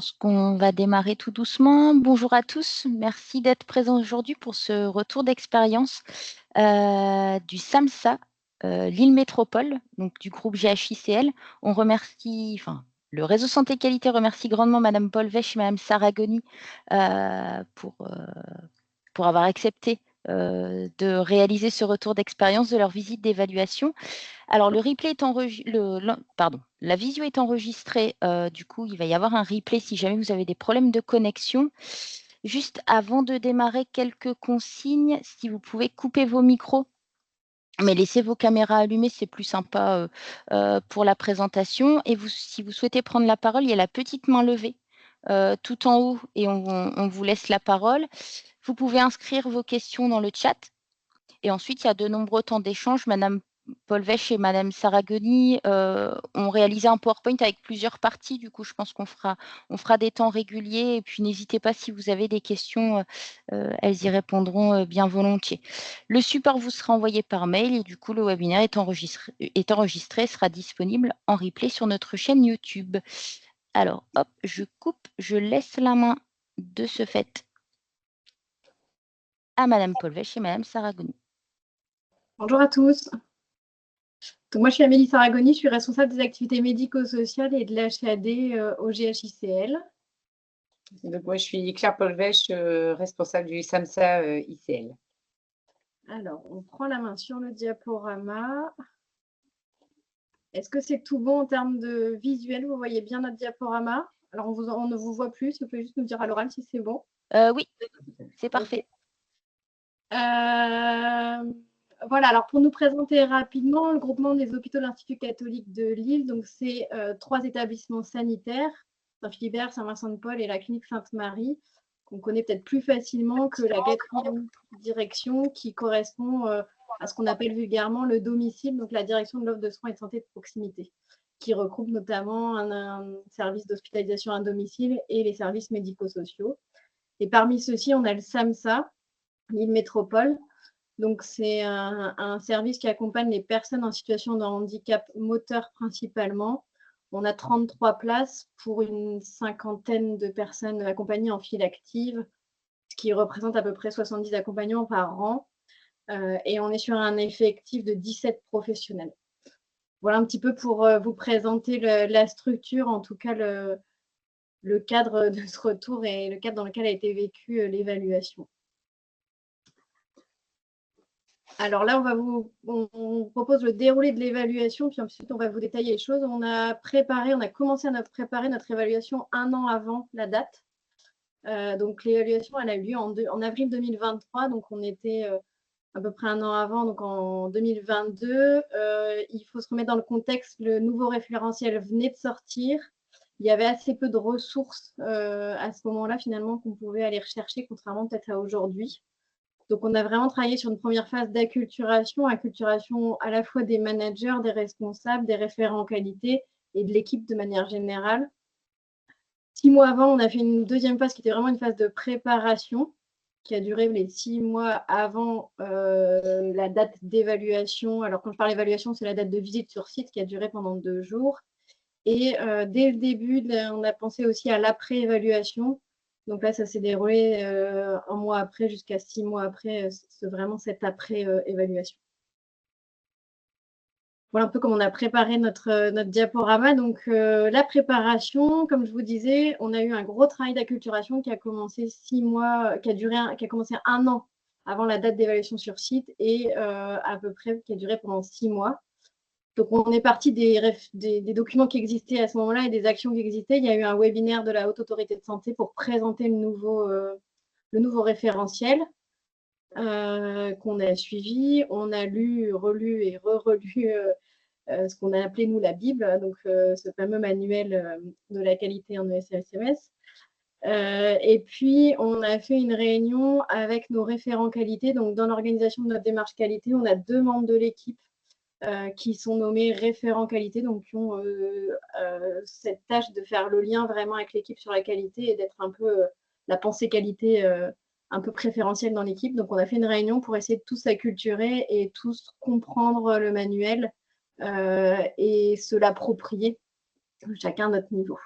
pense qu'on va démarrer tout doucement. Bonjour à tous, merci d'être présents aujourd'hui pour ce retour d'expérience du SAMSA, Lille Métropole, donc du groupe GHICL. On remercie, le réseau Santé Qualité remercie grandement Madame Paul Vech et Madame Saragoni pour avoir accepté de réaliser ce retour d'expérience de leur visite d'évaluation. Alors, le replay est la visio est enregistrée. Du coup, il va y avoir un replay si jamais vous avez des problèmes de connexion. Juste avant de démarrer, quelques consignes. Si vous pouvez couper vos micros, mais laissez vos caméras allumées, c'est plus sympa pour la présentation. Et si vous souhaitez prendre la parole, il y a la petite main levée tout en haut et on vous laisse la parole. Vous pouvez inscrire vos questions dans le chat. Et ensuite, il y a de nombreux temps d'échange. Madame Paul Vech et Madame Saragoni ont réalisé un PowerPoint avec plusieurs parties. Du coup, je pense qu'on fera des temps réguliers. Et puis, n'hésitez pas si vous avez des questions, elles y répondront bien volontiers. Le support vous sera envoyé par mail et du coup, le webinaire est enregistré, sera disponible en replay sur notre chaîne YouTube. Alors, hop, je coupe, je laisse la main de ce fait à Madame Paul Vech et Madame Saragoni. Bonjour à tous. Donc moi, je suis Amélie Saragoni, je suis responsable des activités médico-sociales et de l'HAD au GHICL. Donc moi, je suis Claire Paul Vech, responsable du SAMSA ICL. Alors, on prend la main sur le diaporama. Est-ce que c'est tout bon en termes de visuel? Vous voyez bien notre diaporama? Alors, on ne vous voit plus, si vous pouvez juste nous dire à l'oral si c'est bon. Oui, c'est parfait. Voilà, alors pour nous présenter rapidement, le groupement des hôpitaux de l'Institut catholique de Lille, donc c'est 3 établissements sanitaires, Saint-Philibert, Saint-Vincent-de-Paul et la clinique Sainte-Marie, qu'on connaît peut-être plus facilement que la quatrième direction qui correspond à ce qu'on appelle vulgairement le domicile, donc la direction de l'offre de soins et de santé de proximité, qui regroupe notamment un service d'hospitalisation à domicile et les services médico-sociaux. Et parmi ceux-ci, on a le SAMSA, Lille Métropole. Donc, c'est un service qui accompagne les personnes en situation de handicap moteur principalement. On a 33 places pour une cinquantaine de personnes accompagnées en file active, ce qui représente à peu près 70 accompagnants par an. Et on est sur un effectif de 17 professionnels. Voilà un petit peu pour vous présenter la structure, en tout cas le cadre de ce retour et le cadre dans lequel a été vécue l'évaluation. Alors là, on propose le déroulé de l'évaluation, puis ensuite on va vous détailler les choses. On a commencé à préparer notre évaluation 1 an avant la date. Donc l'évaluation, elle a eu lieu en avril 2023, donc on était à peu près 1 an avant, donc en 2022. Il faut se remettre dans le contexte, le nouveau référentiel venait de sortir. Il y avait assez peu de ressources à ce moment-là, finalement, qu'on pouvait aller rechercher, contrairement peut-être à aujourd'hui. Donc, on a vraiment travaillé sur une première phase d'acculturation, acculturation à la fois des managers, des responsables, des référents qualité et de l'équipe de manière générale. 6 mois avant, on a fait une deuxième phase qui était vraiment une phase de préparation qui a duré les 6 mois avant la date d'évaluation. Alors, quand je parle d'évaluation, c'est la date de visite sur site qui a duré pendant 2 jours. Et dès le début, on a pensé aussi à l'après-évaluation. Donc là, ça s'est déroulé 1 mois après jusqu'à 6 mois après, c'est vraiment cette après-évaluation. Voilà un peu comment on a préparé notre diaporama. Donc la préparation, comme je vous disais, on a eu un gros travail d'acculturation qui a commencé 6 mois, qui a commencé 1 an avant la date d'évaluation sur site et à peu près qui a duré pendant 6 mois. Donc, on est parti des documents qui existaient à ce moment-là et des actions qui existaient. Il y a eu un webinaire de la Haute Autorité de Santé pour présenter le nouveau référentiel qu'on a suivi. On a lu, relu et re-relu ce qu'on a appelé, nous, la Bible, donc ce fameux manuel de la qualité en ESSMS. Et puis, on a fait une réunion avec nos référents qualité. Donc, dans l'organisation de notre démarche qualité, on a 2 membres de l'équipe qui sont nommés référents qualité, donc qui ont cette tâche de faire le lien vraiment avec l'équipe sur la qualité et d'être un peu la pensée qualité un peu préférentielle dans l'équipe. Donc, on a fait une réunion pour essayer de tous s'acculturer et tous comprendre le manuel et se l'approprier, chacun à notre niveau.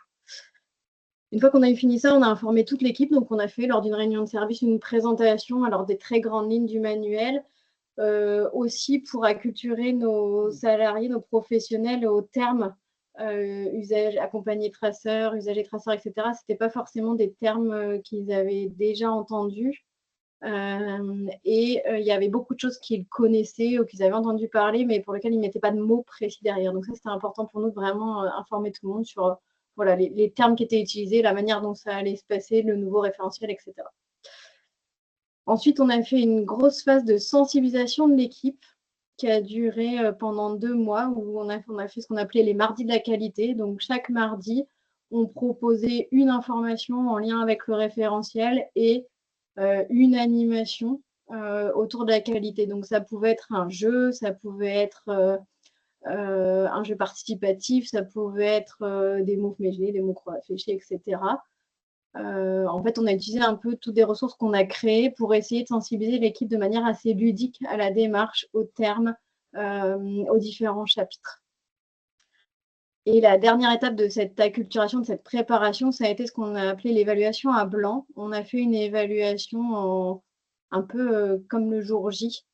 Une fois qu'on a fini ça, on a informé toute l'équipe. Donc, on a fait lors d'une réunion de service une présentation, alors des très grandes lignes du manuel, aussi pour acculturer nos salariés, nos professionnels aux termes usage accompagné traceur, usager traceur, etc. Ce n'était pas forcément des termes qu'ils avaient déjà entendus. Il y avait beaucoup de choses qu'ils connaissaient ou qu'ils avaient entendu parler, mais pour lesquelles ils ne mettaient pas de mots précis derrière. Donc ça, c'était important pour nous de vraiment informer tout le monde sur voilà, les termes qui étaient utilisés, la manière dont ça allait se passer, le nouveau référentiel, etc. Ensuite, on a fait une grosse phase de sensibilisation de l'équipe qui a duré pendant 2 mois, où on a fait ce qu'on appelait les mardis de la qualité. Donc, chaque mardi, on proposait une information en lien avec le référentiel et une animation autour de la qualité. Donc, ça pouvait être un jeu, ça pouvait être un jeu participatif, ça pouvait être des mots fléchés, des mots croix fléchés, etc. En fait, on a utilisé un peu toutes les ressources qu'on a créées pour essayer de sensibiliser l'équipe de manière assez ludique à la démarche, aux termes, aux différents chapitres. Et la dernière étape de cette acculturation, de cette préparation, ça a été ce qu'on a appelé l'évaluation à blanc. On a fait une évaluation un peu comme le jour J,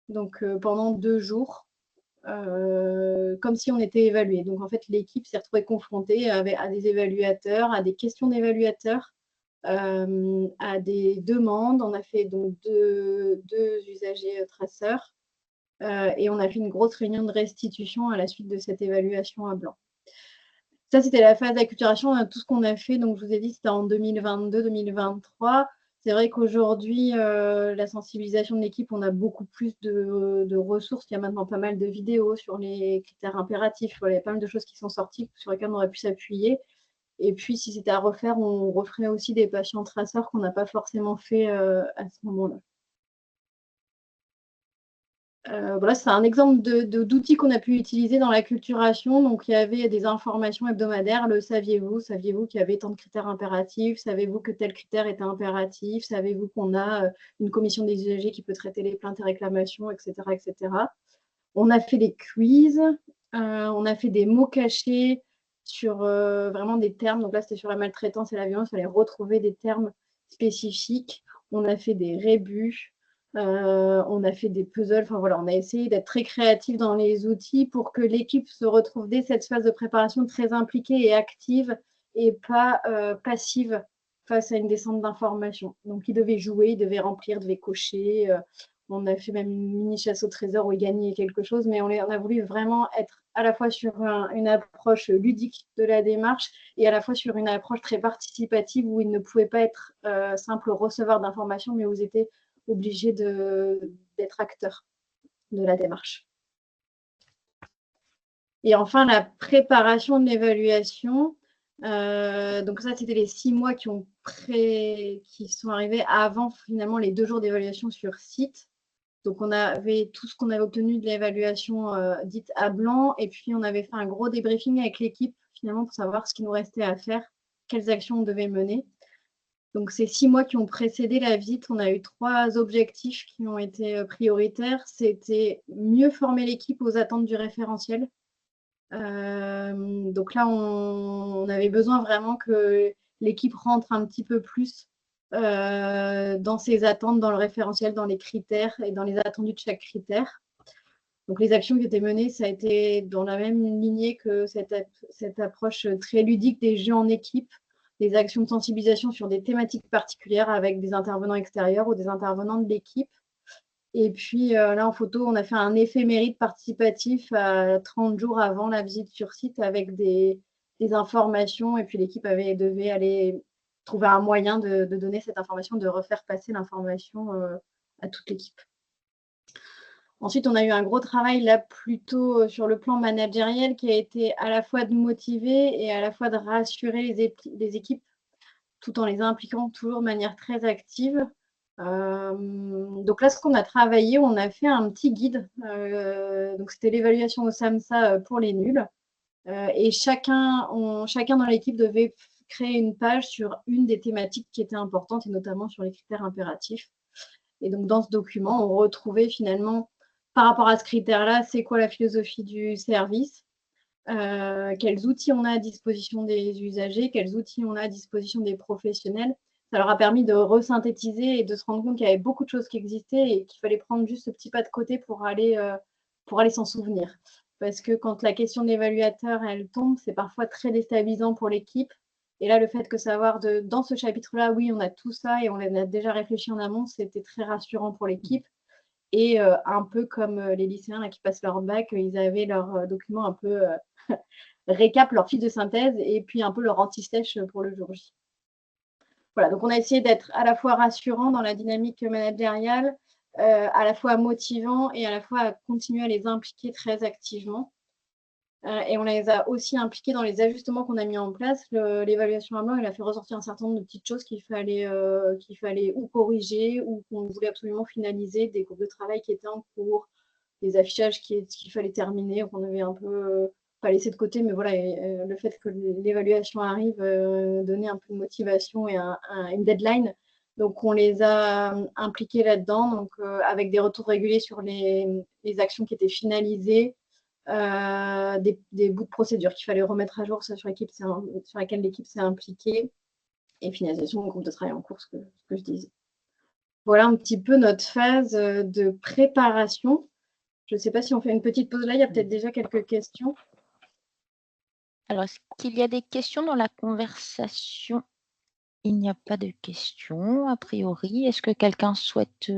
donc pendant 2 jours, comme si on était évalué. Donc en fait, l'équipe s'est retrouvée confrontée à des évaluateurs, à des questions d'évaluateurs, à des demandes. On a fait donc deux usagers traceurs et on a fait une grosse réunion de restitution à la suite de cette évaluation à blanc. Ça, c'était la phase d'acculturation. Tout ce qu'on a fait, donc je vous ai dit, c'était en 2022-2023. C'est vrai qu'aujourd'hui, la sensibilisation de l'équipe, on a beaucoup plus de ressources. Il y a maintenant pas mal de vidéos sur les critères impératifs. Voilà, il y a pas mal de choses qui sont sorties sur lesquelles on aurait pu s'appuyer. Et puis, si c'était à refaire, on referait aussi des patients traceurs qu'on n'a pas forcément fait à ce moment-là. Voilà, c'est un exemple d'outils qu'on a pu utiliser dans l'acculturation. Donc, il y avait des informations hebdomadaires. Le saviez-vous? Saviez-vous qu'il y avait tant de critères impératifs? Savez-vous que tel critère était impératif? Savez-vous qu'on a une commission des usagers qui peut traiter les plaintes et réclamations, etc., etc. On a fait des quiz. On a fait des mots cachés sur vraiment des termes. Donc là, c'était sur la maltraitance et la violence. Il fallait retrouver des termes spécifiques. On a fait des rébus. On a fait des puzzles. Enfin voilà, on a essayé d'être très créatif dans les outils pour que l'équipe se retrouve dès cette phase de préparation très impliquée et active et pas passive face à une descente d'informations. Donc, ils devaient jouer, ils devaient remplir, ils devaient cocher. On a fait même une mini chasse au trésor où ils gagnaient quelque chose, mais on a voulu vraiment être à la fois sur une approche ludique de la démarche et à la fois sur une approche très participative où ils ne pouvaient pas être simples receveurs d'informations, mais où ils étaient obligés d'être acteurs de la démarche. Et enfin, la préparation de l'évaluation. Donc ça, c'était les 6 mois qui sont arrivés avant finalement les 2 jours d'évaluation sur site. Donc, on avait tout ce qu'on avait obtenu de l'évaluation dite à blanc. Et puis, on avait fait un gros débriefing avec l'équipe, finalement, pour savoir ce qu'il nous restait à faire, quelles actions on devait mener. Donc, ces 6 mois qui ont précédé la visite, on a eu 3 objectifs qui ont été prioritaires. C'était mieux former l'équipe aux attentes du référentiel. Donc là, on avait besoin vraiment que l'équipe rentre un petit peu plus dans ses attentes, dans le référentiel, dans les critères et dans les attendus de chaque critère. Donc, les actions qui étaient menées, ça a été dans la même lignée que cette approche très ludique des jeux en équipe, des actions de sensibilisation sur des thématiques particulières avec des intervenants extérieurs ou des intervenants de l'équipe. Et puis là, en photo, on a fait un éphéméride participatif à 30 jours avant la visite sur site avec des informations. Et puis l'équipe devait aller trouver un moyen de donner cette information, de refaire passer l'information à toute l'équipe. Ensuite, on a eu un gros travail là plutôt sur le plan managériel qui a été à la fois de motiver et à la fois de rassurer les équipes tout en les impliquant toujours de manière très active. Donc là, ce qu'on a travaillé, on a fait un petit guide. Donc c'était l'évaluation au SAMSA pour les nuls. Et chacun dans l'équipe devait créer une page sur une des thématiques qui étaient importantes et notamment sur les critères impératifs. Et donc dans ce document, on retrouvait finalement par rapport à ce critère-là, c'est quoi la philosophie du service, quels outils on a à disposition des usagers, quels outils on a à disposition des professionnels. Ça leur a permis de resynthétiser et de se rendre compte qu'il y avait beaucoup de choses qui existaient et qu'il fallait prendre juste ce petit pas de côté pour aller s'en souvenir. Parce que quand la question de l'évaluateur, elle tombe, c'est parfois très déstabilisant pour l'équipe. Et là, le fait que savoir dans ce chapitre-là, oui, on a tout ça et on a déjà réfléchi en amont, c'était très rassurant pour l'équipe. Et un peu comme les lycéens là, qui passent leur bac, ils avaient leur document un peu récap, leur fiche de synthèse et puis un peu leur anti-sèche pour le jour J. Voilà, donc on a essayé d'être à la fois rassurant dans la dynamique managériale, à la fois motivant et à la fois à continuer à les impliquer très activement. Et on les a aussi impliqués dans les ajustements qu'on a mis en place. L'évaluation à blanc, il a fait ressortir un certain nombre de petites choses qu'il fallait ou corriger ou qu'on voulait absolument finaliser, des groupes de travail qui étaient en cours, des affichages qu'il fallait terminer, qu'on avait un peu pas laissé de côté, mais voilà, le fait que l'évaluation arrive donnait un peu de motivation et une deadline. Donc, on les a impliqués là-dedans, donc avec des retours réguliers sur les actions qui étaient finalisées, des bouts de procédure qu'il fallait remettre à jour sur laquelle l'équipe s'est impliquée, et finalisation du groupe de travail en cours, ce que je disais. Voilà un petit peu notre phase de préparation. Je ne sais pas si on fait une petite pause là, il y a peut-être déjà quelques questions. Alors, est-ce qu'il y a des questions dans la conversation? Il n'y a pas de questions, a priori. Est-ce que quelqu'un souhaite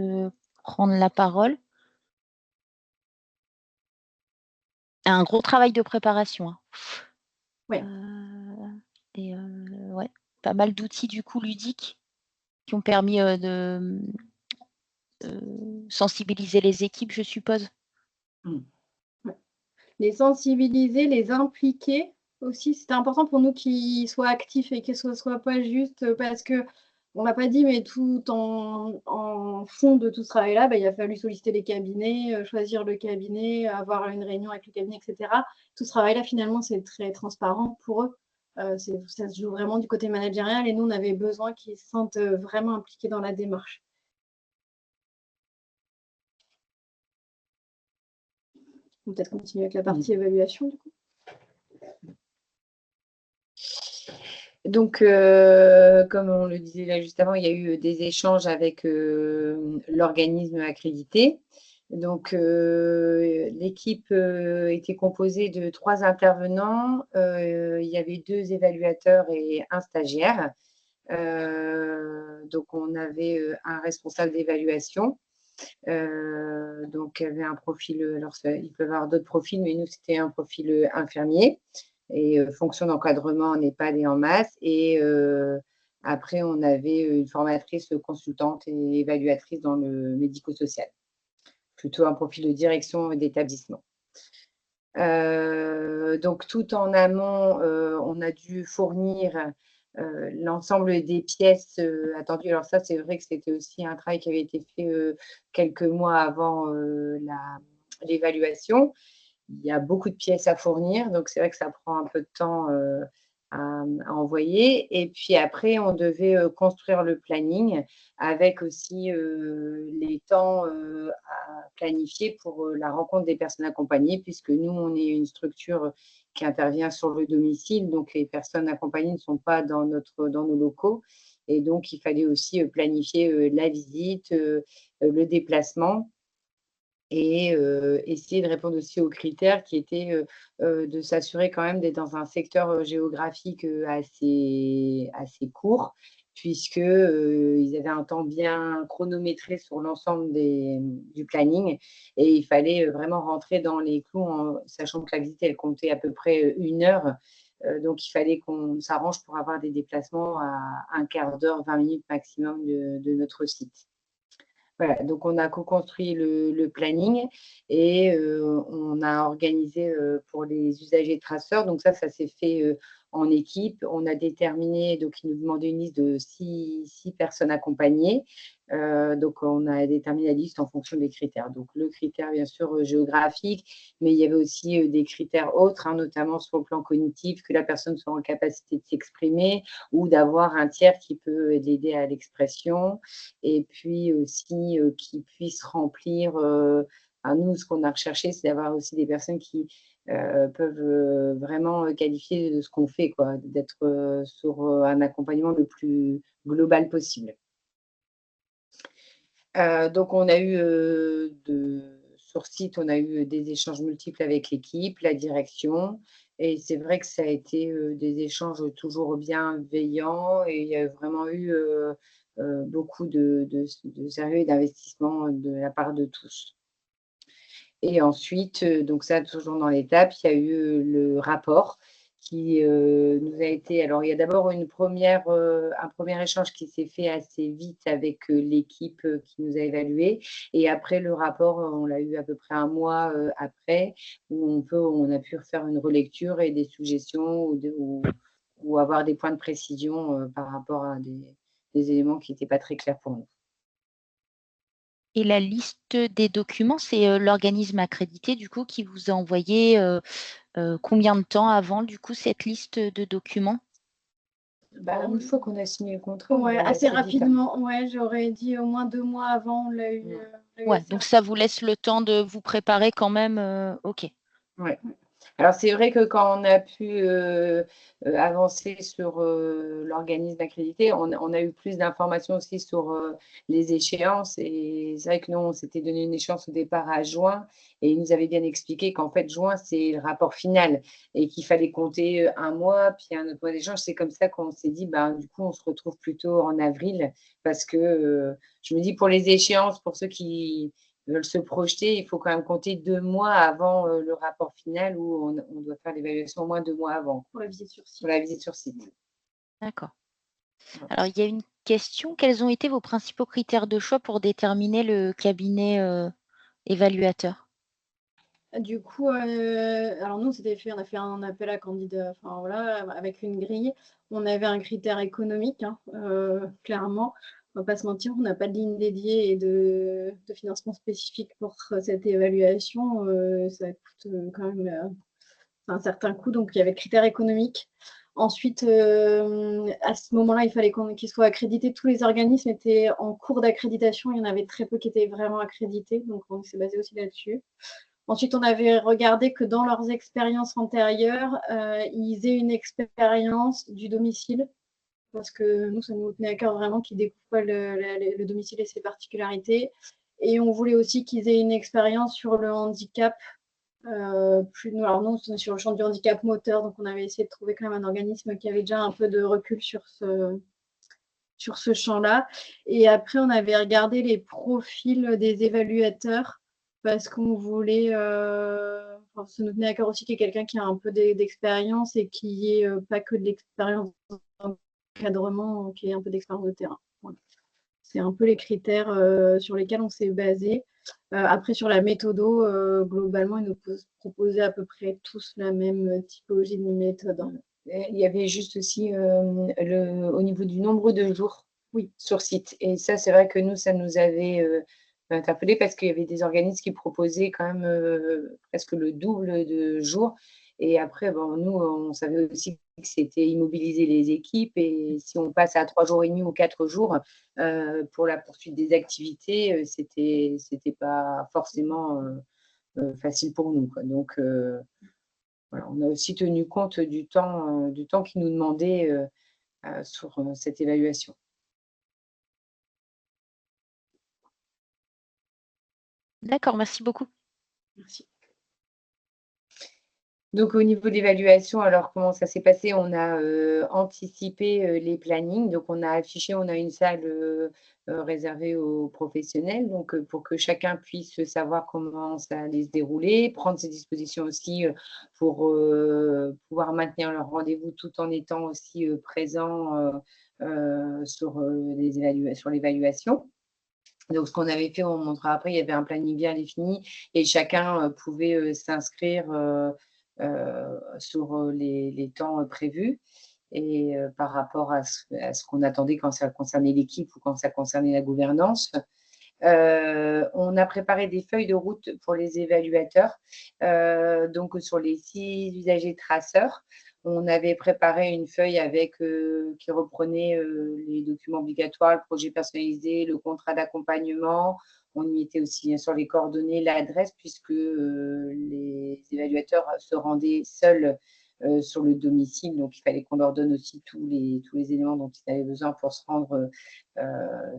prendre la parole? Un gros travail de préparation. Hein. Ouais. Ouais, pas mal d'outils du coup ludiques qui ont permis de sensibiliser les équipes, je suppose. Ouais. Les sensibiliser, les impliquer aussi. C'était important pour nous qu'ils soient actifs et que ce ne soit pas juste parce que on n'a pas dit, mais tout en fond de tout ce travail-là, il a fallu solliciter les cabinets, choisir le cabinet, avoir une réunion avec le cabinet, etc. Tout ce travail-là, finalement, c'est très transparent pour eux. Ça se joue vraiment du côté managérial et nous, on avait besoin qu'ils se sentent vraiment impliqués dans la démarche. On peut peut-être continuer avec la partie évaluation, du coup. Donc, comme on le disait là juste avant, il y a eu des échanges avec l'organisme accrédité. Donc, l'équipe était composée de 3 intervenants. Il y avait 2 évaluateurs et un stagiaire. Donc, on avait un responsable d'évaluation. Donc, il y avait un profil, alors ils peuvent avoir d'autres profils, mais nous, c'était un profil infirmier et fonction d'encadrement en EHPAD et en masse. Et après, on avait une formatrice consultante et évaluatrice dans le médico-social, plutôt un profil de direction d'établissement. Donc, tout en amont, on a dû fournir l'ensemble des pièces attendues. Alors ça, c'est vrai que c'était aussi un travail qui avait été fait quelques mois avant l'évaluation. Il y a beaucoup de pièces à fournir, donc c'est vrai que ça prend un peu de temps à envoyer. Et puis après, on devait construire le planning avec aussi les temps à planifier pour la rencontre des personnes accompagnées, puisque nous, on est une structure qui intervient sur le domicile, donc les personnes accompagnées ne sont pas dans nos locaux. Et donc, il fallait aussi planifier la visite, le déplacement et essayer de répondre aussi aux critères qui étaient de s'assurer quand même d'être dans un secteur géographique assez court, puisqu'ils avaient un temps bien chronométré sur l'ensemble du planning et il fallait vraiment rentrer dans les clous, sachant que la visite, elle comptait à peu près 1 heure. Donc, il fallait qu'on s'arrange pour avoir des déplacements à un quart d'heure, 20 minutes maximum de notre site. Voilà, donc on a co-construit le planning et on a organisé pour les usagers traceurs. Donc ça s'est fait en équipe. On a déterminé, donc ils nous demandaient une liste de 6 personnes accompagnées. Donc on a déterminé la liste en fonction des critères. Donc le critère bien sûr géographique, mais il y avait aussi des critères autres, hein, notamment sur le plan cognitif, que la personne soit en capacité de s'exprimer ou d'avoir un tiers qui peut l'aider à l'expression. Et puis aussi qui puissent remplir. Nous, ce qu'on a recherché, c'est d'avoir aussi des personnes qui peuvent vraiment qualifier de ce qu'on fait, quoi, d'être sur un accompagnement le plus global possible. Donc, on a eu sur site, on a eu des échanges multiples avec l'équipe, la direction. Et c'est vrai que ça a été des échanges toujours bienveillants et il y a vraiment eu beaucoup de sérieux et d'investissement de la part de tous. Et ensuite, donc ça, toujours dans l'étape, il y a eu le rapport qui nous a été. Alors, il y a d'abord un premier échange qui s'est fait assez vite avec l'équipe qui nous a évalués. Et après, le rapport, on l'a eu à peu près un mois après, où on a pu faire une relecture et des suggestions ou avoir des points de précision par rapport à des éléments qui n'étaient pas très clairs pour nous. Et la liste des documents, c'est l'organisme accrédité, du coup, qui vous a envoyé combien de temps avant, du coup, cette liste de documents? Une fois qu'on a signé le contrat, on Ouais, l'a assez vite, hein. rapidement. Ouais, j'aurais dit au moins 2 mois avant, on l'a eu. Ouais, assez donc ça vous laisse le temps de vous préparer quand même. OK. Ouais. Alors, c'est vrai que quand on a pu avancer sur l'organisme accrédité, on a eu plus d'informations aussi sur les échéances. Et c'est vrai que nous, on s'était donné une échéance au départ à juin. Et ils nous avaient bien expliqué qu'en fait, juin, c'est le rapport final et qu'il fallait compter un mois, puis un autre mois d'échange. C'est comme ça qu'on s'est dit, du coup, on se retrouve plutôt en avril parce que je me dis pour les échéances, pour ceux qui veulent se projeter, il faut quand même compter 2 mois avant le rapport final où on doit faire l'évaluation au moins 2 mois avant pour la visite sur site. pour la visite sur site. D'accord. Ouais. Alors, il y a une question. Quels ont été vos principaux critères de choix pour déterminer le cabinet évaluateur? Du coup, alors nous, on a fait un appel à candidats, enfin voilà, avec une grille. On avait un critère économique, hein, clairement. On va pas se mentir, on n'a pas de ligne dédiée et de financement spécifique pour cette évaluation. Ça coûte quand même un certain coût, donc il y avait le critère économique. Ensuite, à ce moment-là, il fallait qu'ils soient accrédités. Tous les organismes étaient en cours d'accréditation. Il y en avait très peu qui étaient vraiment accrédités, donc on s'est basé aussi là-dessus. Ensuite, on avait regardé que dans leurs expériences antérieures, ils aient une expérience du domicile, parce que nous, ça nous tenait à cœur vraiment qu'ils découvrent le domicile et ses particularités. Et on voulait aussi qu'ils aient une expérience sur le handicap. Alors nous, on est sur le champ du handicap moteur, donc on avait essayé de trouver quand même un organisme qui avait déjà un peu de recul sur ce champ-là. Et après, on avait regardé les profils des évaluateurs parce qu'on voulait, ça nous tenait à cœur aussi qu'il y ait quelqu'un qui a un peu d'expérience et qui ait pas que de l'expérience d'encadrement, qui ait un peu d'expérience de terrain. Voilà. C'est un peu les critères sur lesquels on s'est basé. Après, sur la méthodo, globalement, ils nous proposaient à peu près tous la même typologie de méthode. Il y avait juste aussi au niveau du nombre de jours sur site. Et ça, c'est vrai que nous, ça nous avait interpellés parce qu'il y avait des organismes qui proposaient quand même presque le double de jours. Et après, nous, on savait aussi que c'était immobiliser les équipes. Et si on passe à 3 jours et demi ou 4 jours pour la poursuite des activités, c'était pas forcément facile pour nous, quoi. Donc, voilà, on a aussi tenu compte du temps qu'ils nous demandaient sur cette évaluation. D'accord, merci beaucoup. Merci. Donc, au niveau de l'évaluation, alors comment ça s'est passé? On a anticipé les plannings. Donc, on a une salle réservée aux professionnels, donc pour que chacun puisse savoir comment ça allait se dérouler, prendre ses dispositions aussi pour pouvoir maintenir leur rendez-vous tout en étant aussi présent sur l'évaluation. Donc, ce qu'on avait fait, on montrera après, il y avait un planning bien défini et chacun pouvait s'inscrire sur les temps prévus et par rapport à ce qu'on attendait quand ça concernait l'équipe ou quand ça concernait la gouvernance. On a préparé des feuilles de route pour les évaluateurs, donc sur les 6 usagers traceurs. On avait préparé une feuille qui reprenait les documents obligatoires, le projet personnalisé, le contrat d'accompagnement. on y mettait aussi bien sûr les coordonnées, l'adresse, puisque les évaluateurs se rendaient seuls sur le domicile. Donc, il fallait qu'on leur donne aussi tous les éléments dont ils avaient besoin pour se rendre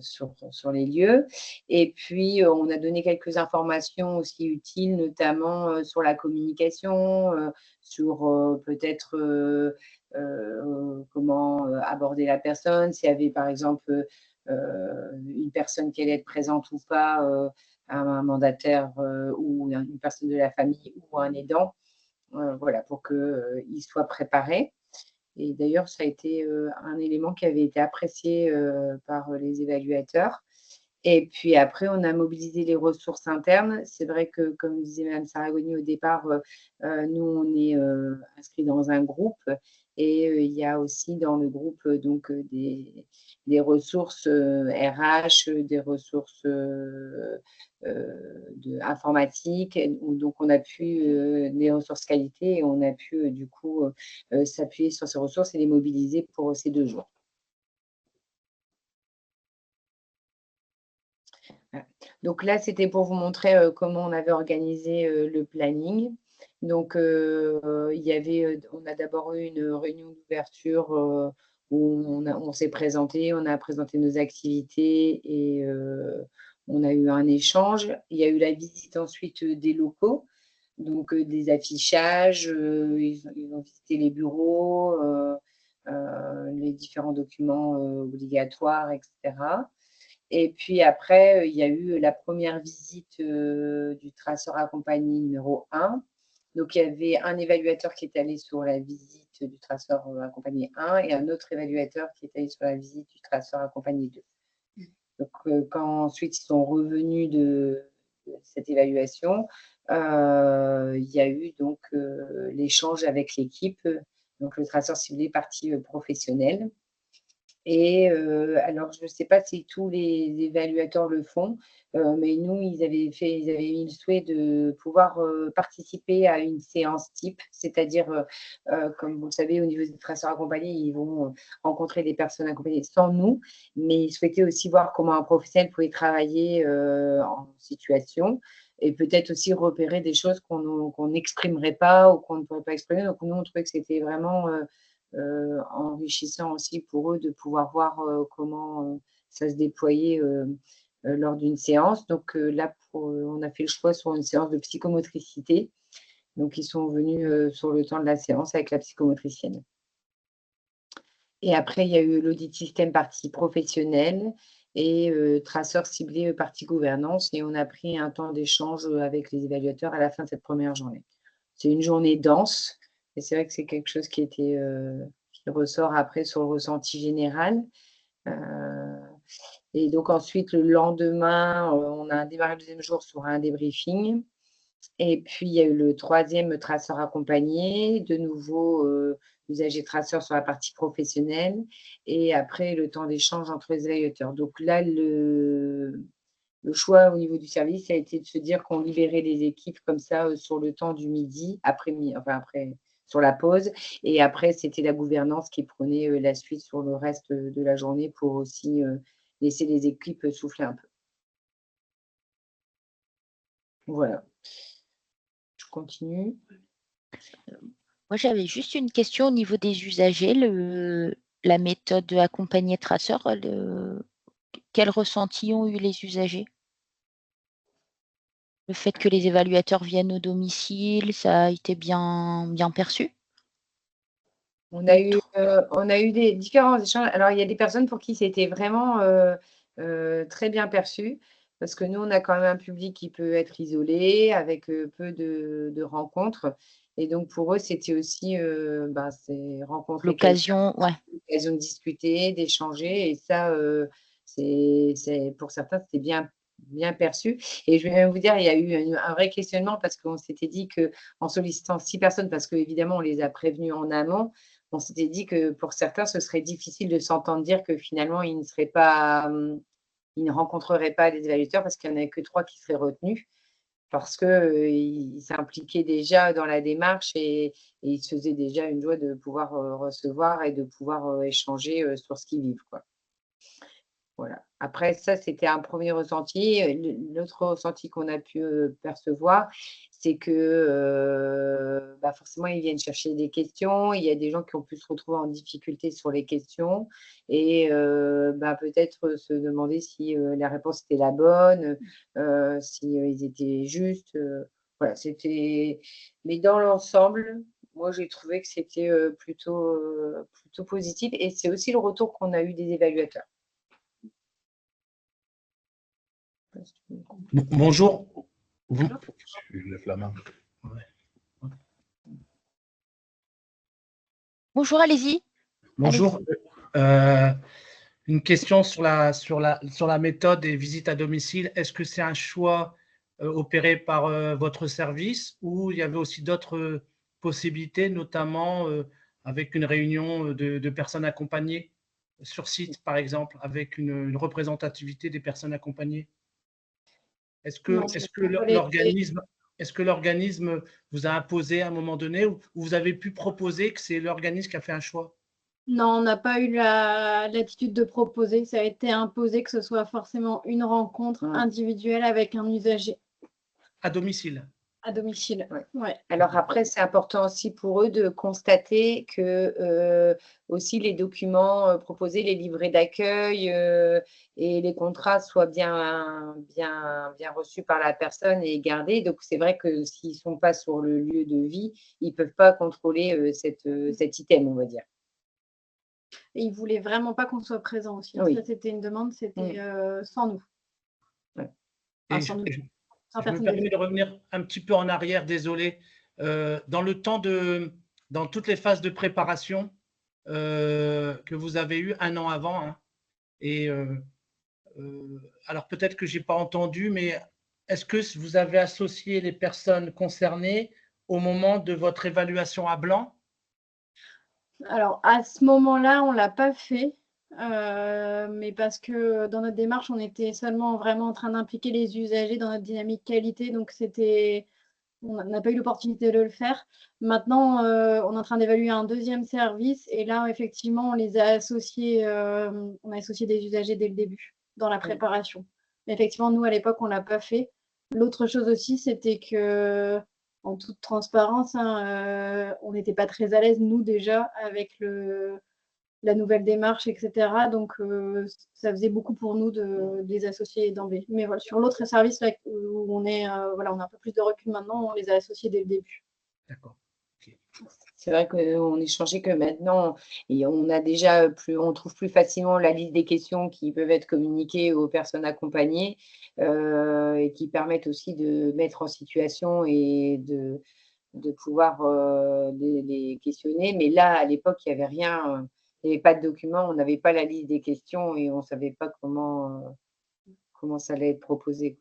sur les lieux. Et puis, on a donné quelques informations aussi utiles, notamment sur la communication, sur peut-être comment aborder la personne, s'il y avait par exemple une personne qui allait être présente ou pas, un mandataire ou une personne de la famille ou un aidant. Voilà, pour qu'ils soient préparés. Et d'ailleurs, ça a été un élément qui avait été apprécié par les évaluateurs. Et puis après, on a mobilisé les ressources internes. C'est vrai que, comme disait Mme Saragoni au départ, nous, on est inscrits dans un groupe. Et il y a aussi dans le groupe donc, des ressources RH, des ressources informatiques. Donc, on a pu, les ressources qualité, et on a pu du coup s'appuyer sur ces ressources et les mobiliser pour ces 2 jours. Donc là, c'était pour vous montrer comment on avait organisé le planning. Donc, on a d'abord eu une réunion d'ouverture où on s'est présenté, on a présenté nos activités et on a eu un échange. Il y a eu la visite ensuite des locaux, donc des affichages, ils ont visité les bureaux, les différents documents obligatoires, etc. Et puis après, il y a eu la première visite du traceur accompagné numéro 1. Donc, il y avait un évaluateur qui est allé sur la visite du traceur accompagné 1 et un autre évaluateur qui est allé sur la visite du traceur accompagné 2. Donc, quand ensuite ils sont revenus de cette évaluation, il y a eu donc l'échange avec l'équipe, donc le traceur ciblé partie professionnelle. Et alors, je ne sais pas si tous les évaluateurs le font, mais nous, ils avaient mis le souhait de pouvoir participer à une séance type, c'est-à-dire, comme vous le savez, au niveau des traceurs accompagnés, ils vont rencontrer des personnes accompagnées sans nous, mais ils souhaitaient aussi voir comment un professionnel pouvait travailler en situation et peut-être aussi repérer des choses qu'on n'exprimerait pas ou qu'on ne pourrait pas exprimer. Donc, nous, on trouvait que c'était vraiment enrichissant aussi pour eux de pouvoir voir comment ça se déployait lors d'une séance. Donc là, on a fait le choix sur une séance de psychomotricité. Donc, ils sont venus sur le temps de la séance avec la psychomotricienne. Et après, il y a eu l'audit système partie professionnelle et traceur ciblé partie gouvernance. Et on a pris un temps d'échange avec les évaluateurs à la fin de cette première journée. C'est une journée dense. Et c'est vrai que c'est quelque chose qui ressort après sur le ressenti général. Et donc ensuite, le lendemain, on a démarré le 2e jour sur un débriefing. Et puis, il y a eu le 3e traceur accompagné, de nouveau usager traceur sur la partie professionnelle. Et après, le temps d'échange entre les évaluateurs. Donc là, le choix au niveau du service a été de se dire qu'on libérait les équipes comme ça sur le temps du midi, après, sur la pause. Et après, c'était la gouvernance qui prenait la suite sur le reste de la journée pour aussi laisser les équipes souffler un peu. Voilà. Je continue. Moi, j'avais juste une question au niveau des usagers. La méthode de accompagner traceur, quel ressenti ont eu les usagers? Le fait que les évaluateurs viennent au domicile, ça a été bien perçu? On a eu des différents échanges. Alors, il y a des personnes pour qui c'était vraiment très bien perçu, parce que nous, on a quand même un public qui peut être isolé, avec peu de rencontres. Et donc, pour eux, c'était aussi c'est rencontrer quelqu'un, L'occasion, ouais. l'occasion de discuter, d'échanger. Et ça, pour certains, c'était bien perçu. Et je vais même vous dire, il y a eu un vrai questionnement, parce qu'on s'était dit qu'en sollicitant 6 personnes, parce qu'évidemment, on les a prévenus en amont, on s'était dit que pour certains, ce serait difficile de s'entendre dire que finalement, ils ne rencontreraient pas les évaluateurs, parce qu'il n'y en avait que 3 qui seraient retenus, parce qu'ils s'impliquaient déjà dans la démarche et ils se faisaient déjà une joie de pouvoir recevoir et de pouvoir échanger sur ce qu'ils vivent, quoi. Voilà. Après, ça, c'était un premier ressenti. L'autre ressenti qu'on a pu percevoir, c'est que bah, forcément, ils viennent chercher des questions. Il y a des gens qui ont pu se retrouver en difficulté sur les questions et bah, peut-être se demander si la réponse était la bonne, si ils étaient justes. Voilà, c'était. Mais dans l'ensemble, moi, j'ai trouvé que c'était plutôt positif et c'est aussi le retour qu'on a eu des évaluateurs. Bonjour. Je lève la main. Ouais. Bonjour, allez-y. Bonjour. Une question sur la méthode des visites à domicile. Est-ce que c'est un choix opéré par votre service ou il y avait aussi d'autres possibilités, notamment avec une réunion de personnes accompagnées sur site, par exemple, avec une représentativité des personnes accompagnées? Est-ce que l'organisme vous a imposé à un moment donné ou vous avez pu proposer que c'est l'organisme qui a fait un choix? Non, on n'a pas eu l'attitude de proposer. Ça a été imposé que ce soit forcément une rencontre individuelle avec un usager. À domicile. À domicile. Ouais. Alors après, c'est important aussi pour eux de constater que aussi les documents proposés, les livrets d'accueil et les contrats soient bien reçus par la personne et gardés. Donc c'est vrai que s'ils ne sont pas sur le lieu de vie, ils ne peuvent pas contrôler cet item, on va dire. Et ils ne voulaient vraiment pas qu'on soit présent aussi. Oui. Ça, c'était une demande, c'était sans nous. Ouais. Et Sans nous. je me permets de revenir un petit peu en arrière, désolé. Dans toutes les phases de préparation que vous avez eues un an avant, hein, et alors peut-être que je n'ai pas entendu, mais est-ce que vous avez associé les personnes concernées au moment de votre évaluation à blanc? Alors, à ce moment-là, on ne l'a pas fait, mais parce que dans notre démarche, on était seulement vraiment en train d'impliquer les usagers dans notre dynamique qualité, donc on n'a pas eu l'opportunité de le faire. Maintenant, on est en train d'évaluer un deuxième service et là, effectivement, on les a associés, on a associé des usagers dès le début, dans la préparation. Mais effectivement, nous, à l'époque, on ne l'a pas fait. L'autre chose aussi, c'était que, en toute transparence, hein, on n'était pas très à l'aise, nous, déjà, avec la nouvelle démarche, etc. Donc, ça faisait beaucoup pour nous de les associer d'emblée. Mais voilà, sur l'autre service, là, où on est, voilà, on a un peu plus de recul maintenant, on les a associés dès le début. D'accord. Okay. C'est vrai qu'on échangeait que maintenant, et on a déjà on trouve plus facilement la liste des questions qui peuvent être communiquées aux personnes accompagnées et qui permettent aussi de mettre en situation et de pouvoir les questionner. Mais là, à l'époque, il n'y avait rien, il n'y avait pas de document, on n'avait pas la liste des questions et on ne savait pas comment ça allait être proposé.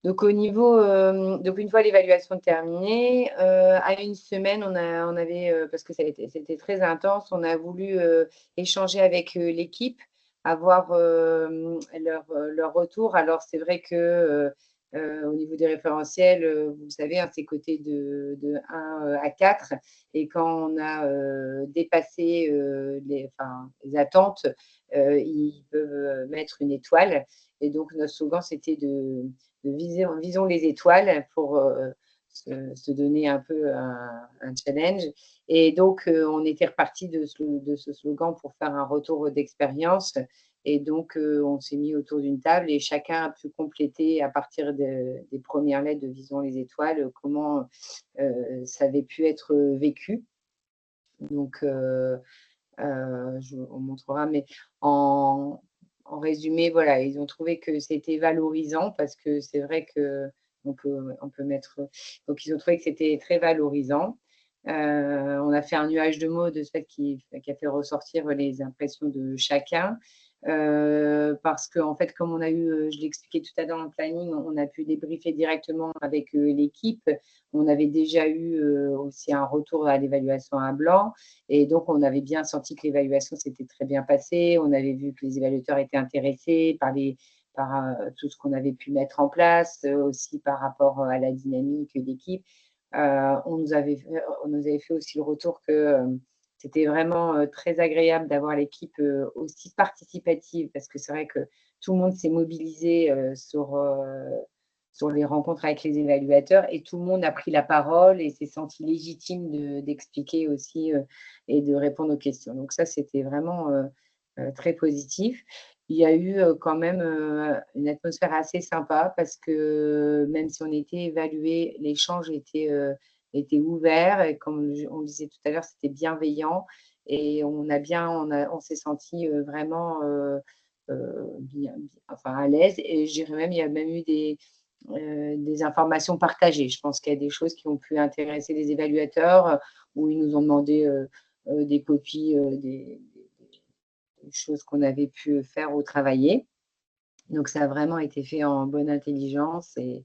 Donc, donc une fois l'évaluation terminée, à une semaine, on avait, parce que c'était très intense, on a voulu échanger avec l'équipe, avoir leur retour. Alors, c'est vrai que au niveau des référentiels, vous savez, hein, c'est coté de 1 à 4. Et quand on a dépassé les attentes, ils peuvent mettre une étoile. Et donc, notre slogan, c'était visons les étoiles pour se donner un peu un challenge. Et donc, on était reparti de ce slogan pour faire un retour d'expérience. Et donc, on s'est mis autour d'une table et chacun a pu compléter à partir des premières lettres de Visons les étoiles comment ça avait pu être vécu. Donc, on montrera, mais en résumé, voilà, ils ont trouvé que c'était valorisant parce que c'est vrai qu'on peut mettre. Donc, ils ont trouvé que c'était très valorisant. On a fait un nuage de mots de ce fait qui a fait ressortir les impressions de chacun. Parce qu'en fait, comme on a eu, je l'expliquais tout à l'heure dans le planning, on a pu débriefer directement avec l'équipe. On avait déjà eu aussi un retour à l'évaluation à blanc. Et donc, on avait bien senti que l'évaluation s'était très bien passée. On avait vu que les évaluateurs étaient intéressés par tout ce qu'on avait pu mettre en place, aussi par rapport à la dynamique d'équipe. On nous avait fait aussi le retour que c'était vraiment très agréable d'avoir l'équipe aussi participative, parce que c'est vrai que tout le monde s'est mobilisé sur les rencontres avec les évaluateurs et tout le monde a pris la parole et s'est senti légitime d'expliquer aussi et de répondre aux questions. Donc ça, c'était vraiment très positif. Il y a eu quand même une atmosphère assez sympa parce que même si on était évalué, l'échange était ouvert et comme on le disait tout à l'heure, c'était bienveillant et on s'est senti vraiment enfin à l'aise et je dirais même, il y a même eu des informations partagées. Je pense qu'il y a des choses qui ont pu intéresser les évaluateurs où ils nous ont demandé des copies des choses qu'on avait pu faire ou travailler. Donc, ça a vraiment été fait en bonne intelligence et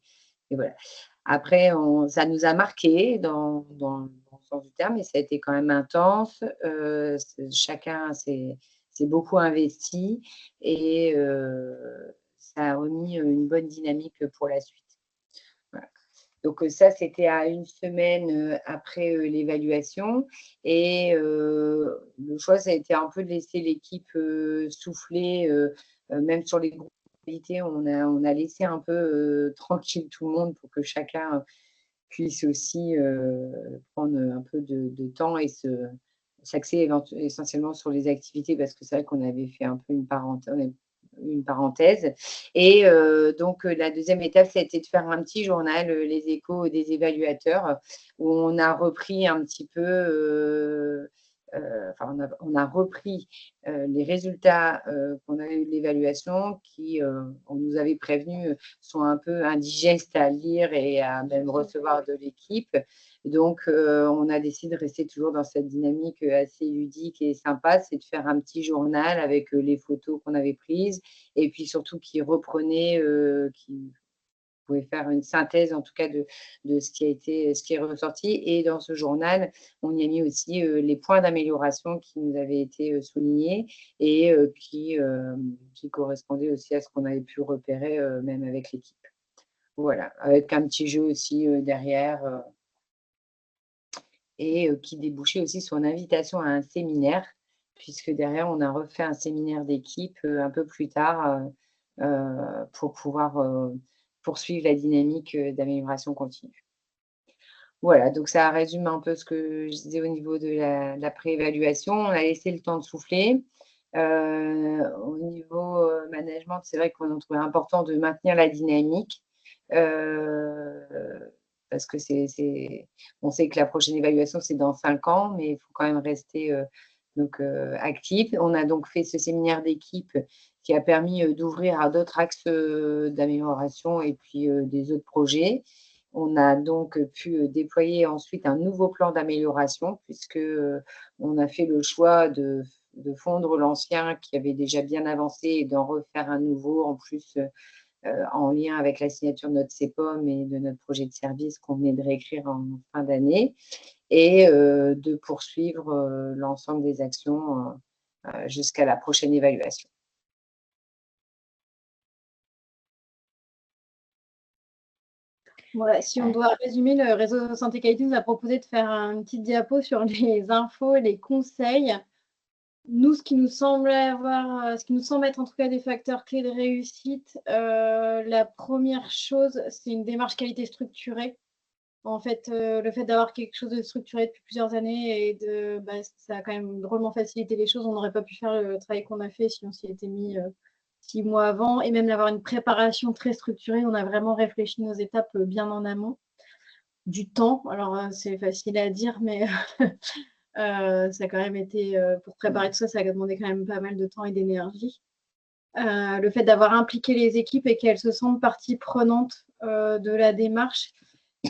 voilà. Après, ça nous a marqué dans le sens du terme, mais ça a été quand même intense. Chacun s'est beaucoup investi et ça a remis une bonne dynamique pour la suite. Voilà. Donc, ça, c'était à une semaine après l'évaluation. Et le choix, ça a été un peu de laisser l'équipe souffler, même sur les groupes. On a laissé un peu tranquille tout le monde pour que chacun puisse aussi prendre un peu de temps et s'axer essentiellement sur les activités parce que c'est vrai qu'on avait fait un peu une parenthèse. Et donc, la deuxième étape, ça a été de faire un petit journal, les échos des évaluateurs, où on a repris un petit peu enfin, on a repris les résultats qu'on a eu de l'évaluation qui, on nous avait prévenu, sont un peu indigestes à lire et à même recevoir de l'équipe. Donc, on a décidé de rester toujours dans cette dynamique assez ludique et sympa, c'est de faire un petit journal avec les photos qu'on avait prises et puis surtout qui reprenait, qui pouvez faire une synthèse en tout cas de ce qui est ressorti. Et dans ce journal, on y a mis aussi les points d'amélioration qui nous avaient été soulignés et qui correspondaient aussi à ce qu'on avait pu repérer même avec l'équipe. Voilà, avec un petit jeu aussi derrière et qui débouchait aussi sur une invitation à un séminaire, puisque derrière, on a refait un séminaire d'équipe un peu plus tard pour pouvoir poursuivre la dynamique d'amélioration continue. Voilà, donc ça résume un peu ce que je disais au niveau de la préévaluation. On a laissé le temps de souffler. Au niveau management, c'est vrai qu'on a trouvé important de maintenir la dynamique parce que on sait que la prochaine évaluation, c'est dans 5 ans, mais il faut quand même rester actif. On a donc fait ce séminaire d'équipe qui a permis d'ouvrir à d'autres axes d'amélioration et puis des autres projets. On a donc pu déployer ensuite un nouveau plan d'amélioration puisque on a fait le choix de fondre l'ancien qui avait déjà bien avancé et d'en refaire un nouveau en plus en lien avec la signature de notre CEPOM et de notre projet de service qu'on venait de réécrire en fin d'année et de poursuivre l'ensemble des actions jusqu'à la prochaine évaluation. Voilà, si on doit résumer, le réseau Santé Qualité nous a proposé de faire une petite diapo sur les infos, les conseils. Nous, ce qui nous semble être en tout cas des facteurs clés de réussite, la première chose, c'est une démarche qualité structurée. En fait, le fait d'avoir quelque chose de structuré depuis plusieurs années et ça a quand même drôlement facilité les choses. On n'aurait pas pu faire le travail qu'on a fait si on s'y était mis 6 mois avant. Et même d'avoir une préparation très structurée, on a vraiment réfléchi nos étapes bien en amont. Du temps, alors c'est facile à dire, mais ça a quand même été, pour préparer tout ça, ça a demandé quand même pas mal de temps et d'énergie. Le fait d'avoir impliqué les équipes et qu'elles se sentent partie prenante de la démarche.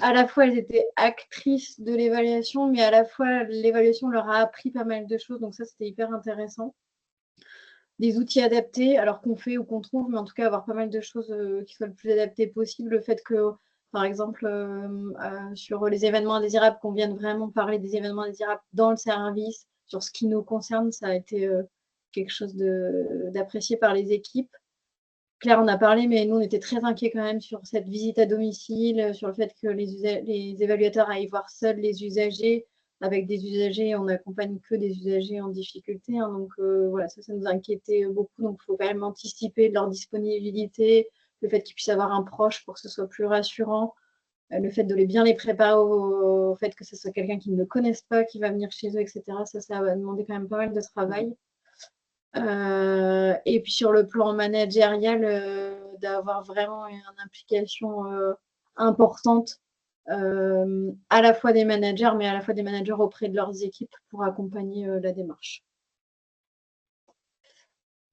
À la fois, elles étaient actrices de l'évaluation, mais à la fois, l'évaluation leur a appris pas mal de choses. Donc ça, c'était hyper intéressant. Des outils adaptés, alors qu'on fait ou qu'on trouve, mais en tout cas, avoir pas mal de choses qui soient le plus adaptées possible. Le fait que, par exemple, sur les événements indésirables, qu'on vienne vraiment parler des événements indésirables dans le service, sur ce qui nous concerne, ça a été quelque chose d'apprécié par les équipes. Claire en a parlé, mais nous, on était très inquiets quand même sur cette visite à domicile, sur le fait que les évaluateurs aillent voir seuls les usagers. Avec des usagers, on n'accompagne que des usagers en difficulté. Hein, donc voilà, ça nous inquiétait beaucoup. Donc il faut quand même anticiper de leur disponibilité, le fait qu'ils puissent avoir un proche pour que ce soit plus rassurant, le fait de bien les préparer au fait que ce soit quelqu'un qu'ils ne connaissent pas, qui va venir chez eux, etc. Ça va demander quand même pas mal de travail. Et puis sur le plan managérial, d'avoir vraiment une implication importante à la fois des managers, mais à la fois des managers auprès de leurs équipes pour accompagner la démarche.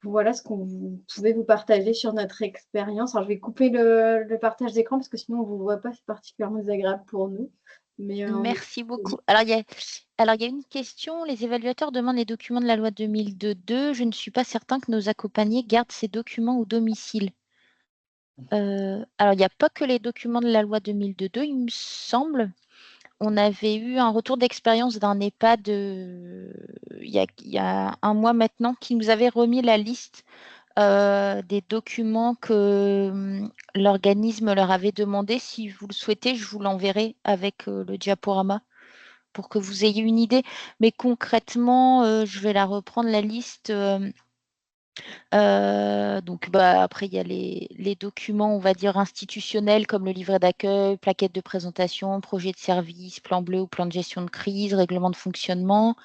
Voilà ce qu'on pouvait vous partager sur notre expérience. Alors, je vais couper le partage d'écran parce que sinon, on ne vous voit pas. C'est particulièrement désagréable pour nous. Mais, Merci beaucoup. Alors, il y a une question. Les évaluateurs demandent les documents de la loi 2002. Je ne suis pas certain que nos accompagnés gardent ces documents au domicile. Alors, il n'y a pas que les documents de la loi 2002, il me semble. On avait eu un retour d'expérience d'un EHPAD il y a un mois maintenant qui nous avait remis la liste des documents que l'organisme leur avait demandé. Si vous le souhaitez, je vous l'enverrai avec le diaporama pour que vous ayez une idée. Mais concrètement, je vais la reprendre, la liste. Donc, après, il y a les documents, on va dire, institutionnels comme le livret d'accueil, plaquette de présentation, projet de service, plan bleu ou plan de gestion de crise, règlement de fonctionnement.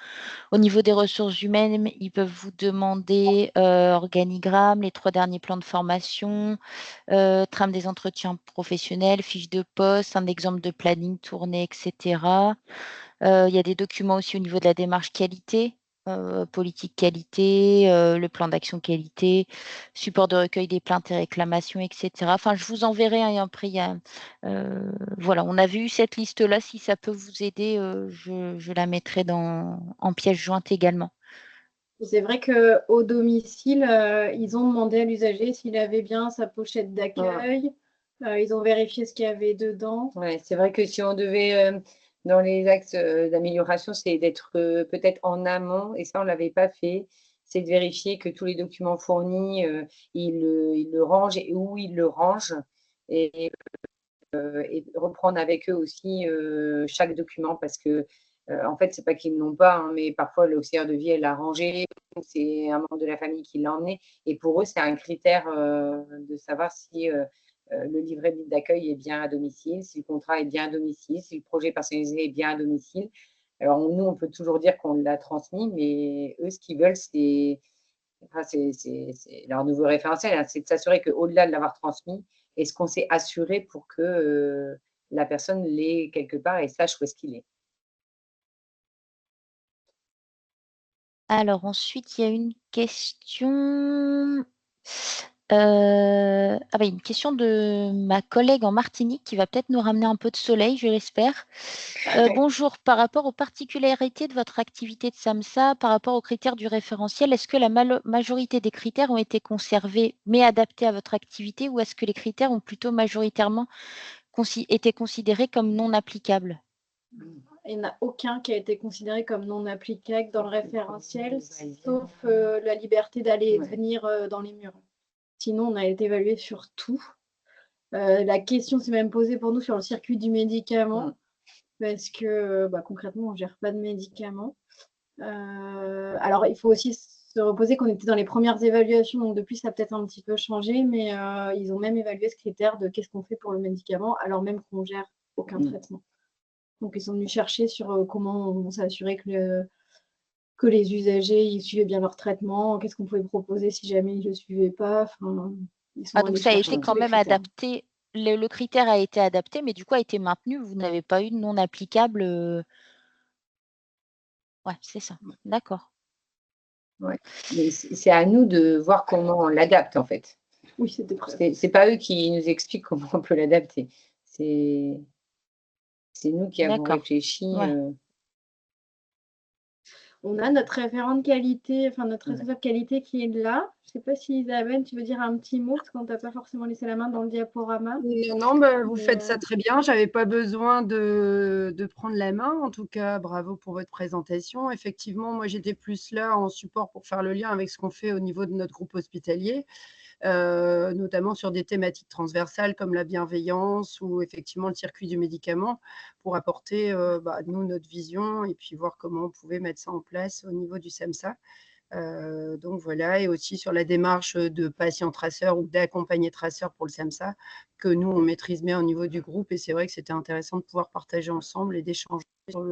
Au niveau des ressources humaines, ils peuvent vous demander organigramme, les 3 derniers plans de formation, trame des entretiens professionnels, fiche de poste, un exemple de planning tourné, etc. Il y a des documents aussi au niveau de la démarche qualité, politique qualité, le plan d'action qualité, support de recueil des plaintes et réclamations, etc. Enfin, je vous enverrai après. Voilà, on avait eu cette liste-là. Si ça peut vous aider, je la mettrai en pièce jointe également. c'est vrai qu'au domicile, ils ont demandé à l'usager s'il avait bien sa pochette d'accueil. Ils ont vérifié ce qu'il y avait dedans. Ouais, c'est vrai que si on devait, dans les axes d'amélioration, c'est d'être peut-être en amont, et ça, on ne l'avait pas fait, c'est de vérifier que tous les documents fournis, ils le rangent et où ils le rangent, et reprendre avec eux aussi chaque document, parce que en fait, c'est pas qu'ils n'ont pas, hein, mais parfois l'auxiliaire de vie, elle l'a rangé, c'est un membre de la famille qui l'a emmené, et pour eux, c'est un critère de savoir si le livret d'accueil est bien à domicile, si le contrat est bien à domicile, si le projet personnalisé est bien à domicile. Alors, nous, on peut toujours dire qu'on l'a transmis, mais eux, ce qu'ils veulent, c'est leur nouveau référentiel, hein, c'est de s'assurer qu'au-delà de l'avoir transmis, est-ce qu'on s'est assuré pour que la personne l'ait quelque part et sache où est-ce qu'il est. Alors ensuite, il y a une question. Une question de ma collègue en Martinique qui va peut-être nous ramener un peu de soleil, je l'espère. Bonjour, par rapport aux particularités de votre activité de SAMSA, par rapport aux critères du référentiel, est-ce que la majorité des critères ont été conservés mais adaptés à votre activité, ou est-ce que les critères ont plutôt majoritairement été considérés comme non applicables? Il n'y en a aucun qui a été considéré comme non applicable dans le référentiel, sauf la liberté d'aller et de venir dans les murs. Sinon, on a été évalué sur tout. La question s'est même posée pour nous sur le circuit du médicament, parce que concrètement, on ne gère pas de médicaments. Alors, il faut aussi se reposer qu'on était dans les premières évaluations, donc depuis, ça a peut-être un petit peu changé, mais ils ont même évalué ce critère de qu'est-ce qu'on fait pour le médicament, alors même qu'on ne gère aucun traitement. Donc, ils sont venus chercher sur comment on s'assurait que les usagers ils suivaient bien leur traitement, qu'est-ce qu'on pouvait proposer si jamais ils ne le suivaient pas. Donc, ça a été quand même adapté. Le critère a été adapté, mais du coup a été maintenu. Vous n'avez pas eu de non applicable. Ouais, c'est ça. D'accord. Ouais. Mais c'est à nous de voir comment on l'adapte, en fait. Oui, c'est pas eux qui nous expliquent comment on peut l'adapter. C'est nous qui avons réfléchi. On a notre référent de qualité, enfin notre responsable qualité qui est là. Je ne sais pas si Isabelle, tu veux dire un petit mot, parce qu'on ne t'a pas forcément laissé la main dans le diaporama. Non, vous faites ça très bien. Je n'avais pas besoin de prendre la main. En tout cas, bravo pour votre présentation. Effectivement, moi, j'étais plus là en support pour faire le lien avec ce qu'on fait au niveau de notre groupe hospitalier. notamment sur des thématiques transversales comme la bienveillance ou effectivement le circuit du médicament, pour apporter nous notre vision et puis voir comment on pouvait mettre ça en place au niveau du SAMSA. Donc voilà, et aussi sur la démarche de patient traceur ou d'accompagné traceur pour le SAMSA, que nous, on maîtrise bien au niveau du groupe. Et c'est vrai que c'était intéressant de pouvoir partager ensemble et d'échanger sur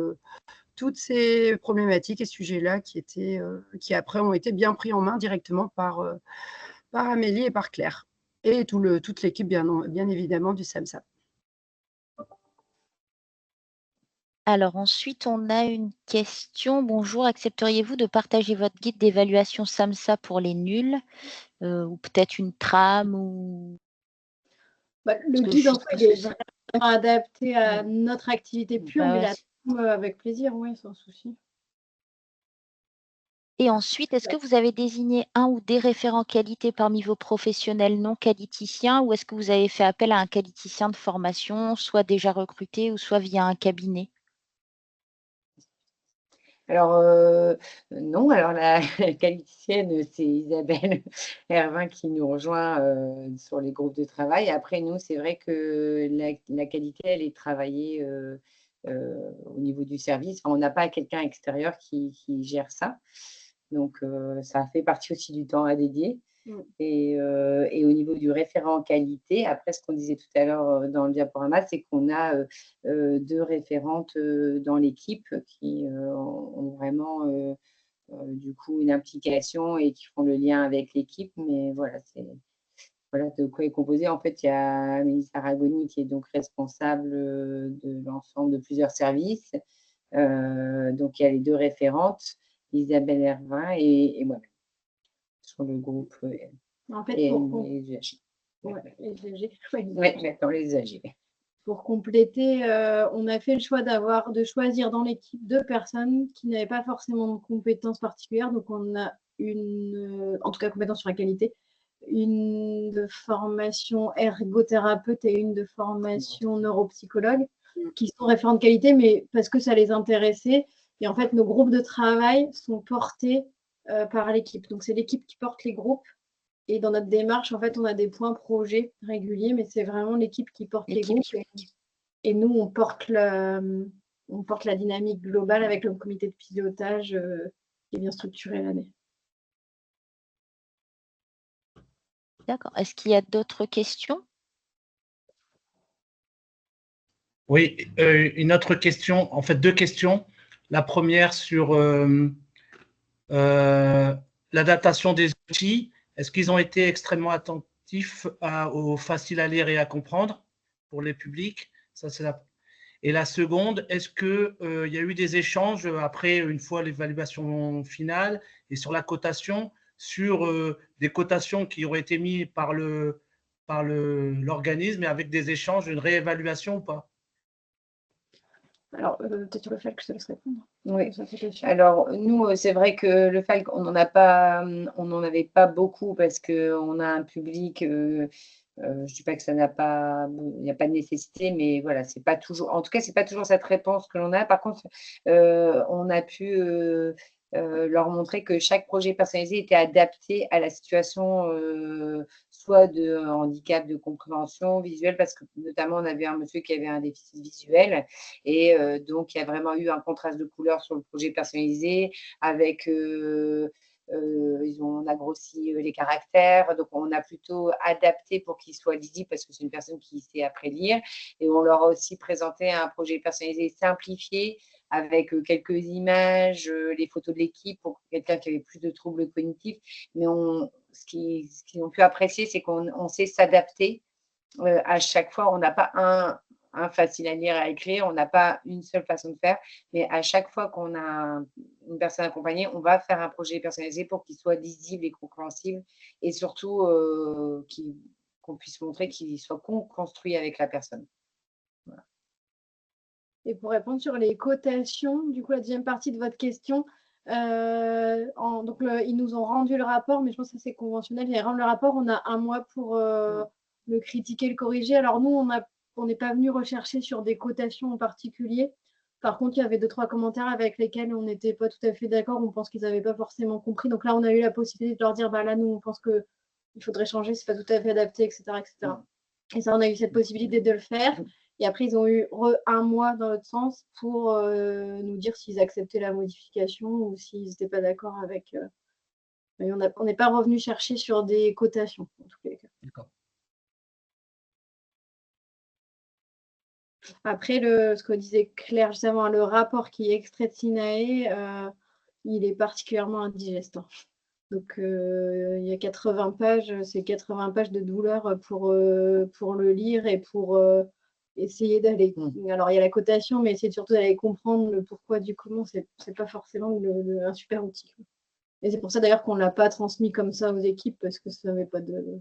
toutes ces problématiques et sujets-là qui après ont été bien pris en main directement par Amélie et par Claire. Et toute l'équipe, bien évidemment, du SAMSA. Alors ensuite, on a une question. Bonjour, accepteriez-vous de partager votre guide d'évaluation SAMSA pour les nuls ou peut-être une trame ou... Le guide, en fait, il est vraiment adapté à notre activité pure, mais la trame, avec plaisir, oui, sans souci. Et ensuite, est-ce que vous avez désigné un ou des référents qualité parmi vos professionnels non qualiticiens ou est-ce que vous avez fait appel à un qualiticien de formation, soit déjà recruté ou soit via un cabinet? Alors, non, alors la qualiticienne, c'est Isabelle Hervin qui nous rejoint sur les groupes de travail. Après, nous, c'est vrai que la qualité, elle est travaillée au niveau du service. Enfin, on n'a pas quelqu'un extérieur qui gère ça. Donc, ça fait partie aussi du temps à dédier. Et au niveau du référent qualité, après, ce qu'on disait tout à l'heure dans le diaporama, c'est qu'on a 2 référentes dans l'équipe qui ont vraiment du coup une implication et qui font le lien avec l'équipe. Mais voilà, voilà de quoi est composé. En fait, il y a Mélissa Aragoni qui est donc responsable de l'ensemble de plusieurs services. Donc, il y a les 2 référentes, Isabelle Hervin et moi sur le groupe. En fait, les USAG. Les USAG. Pour compléter, on a fait le choix de choisir dans l'équipe 2 personnes qui n'avaient pas forcément de compétences particulières. Donc, on a en tout cas, compétences sur la qualité, une de formation ergothérapeute et une de formation neuropsychologue qui sont référentes qualité, mais parce que ça les intéressait. Et en fait, nos groupes de travail sont portés par l'équipe. Donc, c'est l'équipe qui porte les groupes. Et dans notre démarche, en fait, on a des points projets réguliers, mais c'est vraiment l'équipe qui porte les groupes. Et nous, on porte la dynamique globale avec le comité de pilotage qui est bien structuré l'année. D'accord. Est-ce qu'il y a d'autres questions? Oui, une autre question, en fait 2 questions. La première sur l'adaptation des outils. Est-ce qu'ils ont été extrêmement attentifs au facile à lire et à comprendre pour les publics? Ça, c'est Et la seconde, est-ce qu'il y a eu des échanges après, une fois l'évaluation finale et sur la cotation, sur des cotations qui auraient été mises par l'organisme, mais avec des échanges, une réévaluation ou pas? Alors, peut-être sur le FALC, je te laisse répondre. Oui. Alors, nous, c'est vrai que le FALC, on n'en avait pas beaucoup parce qu'on a un public, je ne dis pas que ça n'a pas, il n'y a pas de nécessité, mais voilà, c'est pas toujours, en tout cas, c'est pas toujours cette réponse que l'on a. Par contre, on a pu leur montrer que chaque projet personnalisé était adapté à la situation soit de handicap de compréhension visuelle, parce que notamment on avait un monsieur qui avait un déficit visuel et donc il y a vraiment eu un contraste de couleurs sur le projet personnalisé avec on a grossi les caractères, donc on a plutôt adapté pour qu'il soit lisible parce que c'est une personne qui sait après lire, et on leur a aussi présenté un projet personnalisé simplifié avec quelques images, les photos de l'équipe pour quelqu'un qui avait plus de troubles cognitifs. Mais ce qu'ils ont pu apprécier, c'est qu'on sait s'adapter à chaque fois. On n'a pas un facile à lire et à écrire, on n'a pas une seule façon de faire, mais à chaque fois qu'on a une personne accompagnée, on va faire un projet personnalisé pour qu'il soit lisible et compréhensible, et surtout qu'on puisse montrer qu'il soit construit avec la personne. Voilà. Et pour répondre sur les cotations, du coup, la deuxième partie de votre question, ils nous ont rendu le rapport, mais je pense que c'est conventionnel. Ils rendent le rapport, on a un mois pour le critiquer, le corriger. Alors nous, on n'est pas venu rechercher sur des cotations en particulier. Par contre, il y avait 2-3 commentaires avec lesquels on n'était pas tout à fait d'accord. On pense qu'ils n'avaient pas forcément compris. Donc là, on a eu la possibilité de leur dire, là, nous, on pense que il faudrait changer, c'est pas tout à fait adapté, etc., etc. Et ça, on a eu cette possibilité de le faire. Et après, ils ont eu un mois dans l'autre sens pour nous dire s'ils acceptaient la modification ou s'ils n'étaient pas d'accord avec. Mais on n'est pas revenu chercher sur des cotations, en tous les cas. D'accord. Après, ce que disait Claire juste avant, le rapport qui est extrait de Sinae, il est particulièrement indigeste. Donc, il y a 80 pages, c'est 80 pages de douleur pour le lire et pour essayer d'aller. Alors, il y a la cotation, mais essayer surtout d'aller comprendre le pourquoi du comment, c'est pas forcément un super outil. Et c'est pour ça d'ailleurs qu'on ne l'a pas transmis comme ça aux équipes, parce que ça n'avait pas de.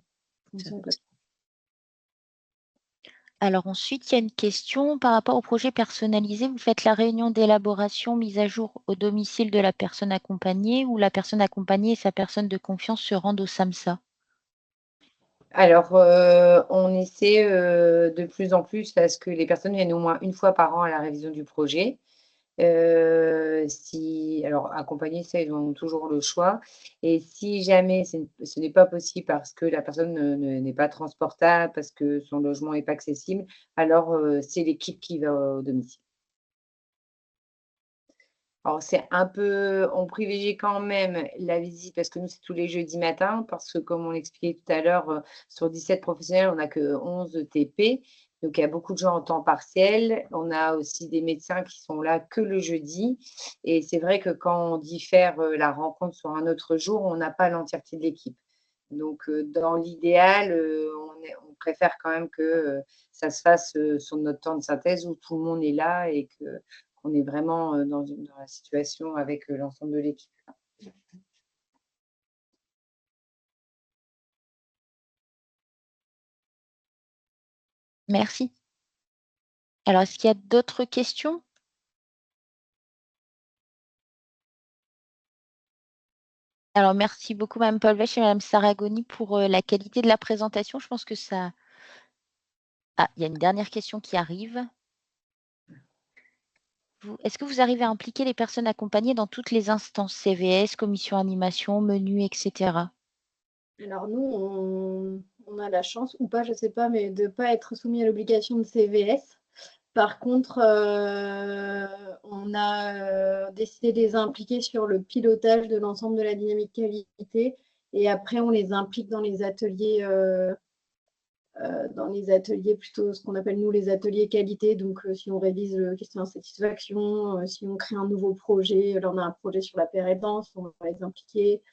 Alors ensuite, il y a une question par rapport au projet personnalisé. Vous faites la réunion d'élaboration mise à jour au domicile de la personne accompagnée ou la personne accompagnée et sa personne de confiance se rendent au SAMSA? Alors, on essaie de plus en plus à ce que les personnes viennent au moins une fois par an à la révision du projet. Alors, accompagner, ça, ils ont toujours le choix. Et si jamais ce n'est pas possible parce que la personne n'est pas transportable, parce que son logement n'est pas accessible, alors c'est l'équipe qui va au domicile. Alors, c'est un peu, on privilégie quand même la visite parce que nous, c'est tous les jeudis matins, parce que comme on l'expliquait tout à l'heure, sur 17 professionnels, on n'a que 11 TP. Donc, il y a beaucoup de gens en temps partiel. On a aussi des médecins qui sont là que le jeudi. Et c'est vrai que quand on diffère la rencontre sur un autre jour, on n'a pas l'entièreté de l'équipe. Donc, dans l'idéal, on préfère quand même que ça se fasse sur notre temps de synthèse où tout le monde est là et qu'on est vraiment dans la situation avec l'ensemble de l'équipe. Merci. Alors, est-ce qu'il y a d'autres questions? Alors, merci beaucoup, Mme Polvech et Mme Saragoni, pour la qualité de la présentation. Je pense que ça... Ah, il y a une dernière question qui arrive. Est-ce que vous arrivez à impliquer les personnes accompagnées dans toutes les instances, CVS, commission animation, menu, etc.? Alors nous, on a la chance, ou pas, je ne sais pas, mais de ne pas être soumis à l'obligation de CVS. Par contre, on a décidé de les impliquer sur le pilotage de l'ensemble de la dynamique qualité. Et après, on les implique dans les ateliers plutôt ce qu'on appelle nous les ateliers qualité. Donc, si on révise le questionnaire de satisfaction, si on crée un nouveau projet, là on a un projet sur la pérédance, on va les impliquer.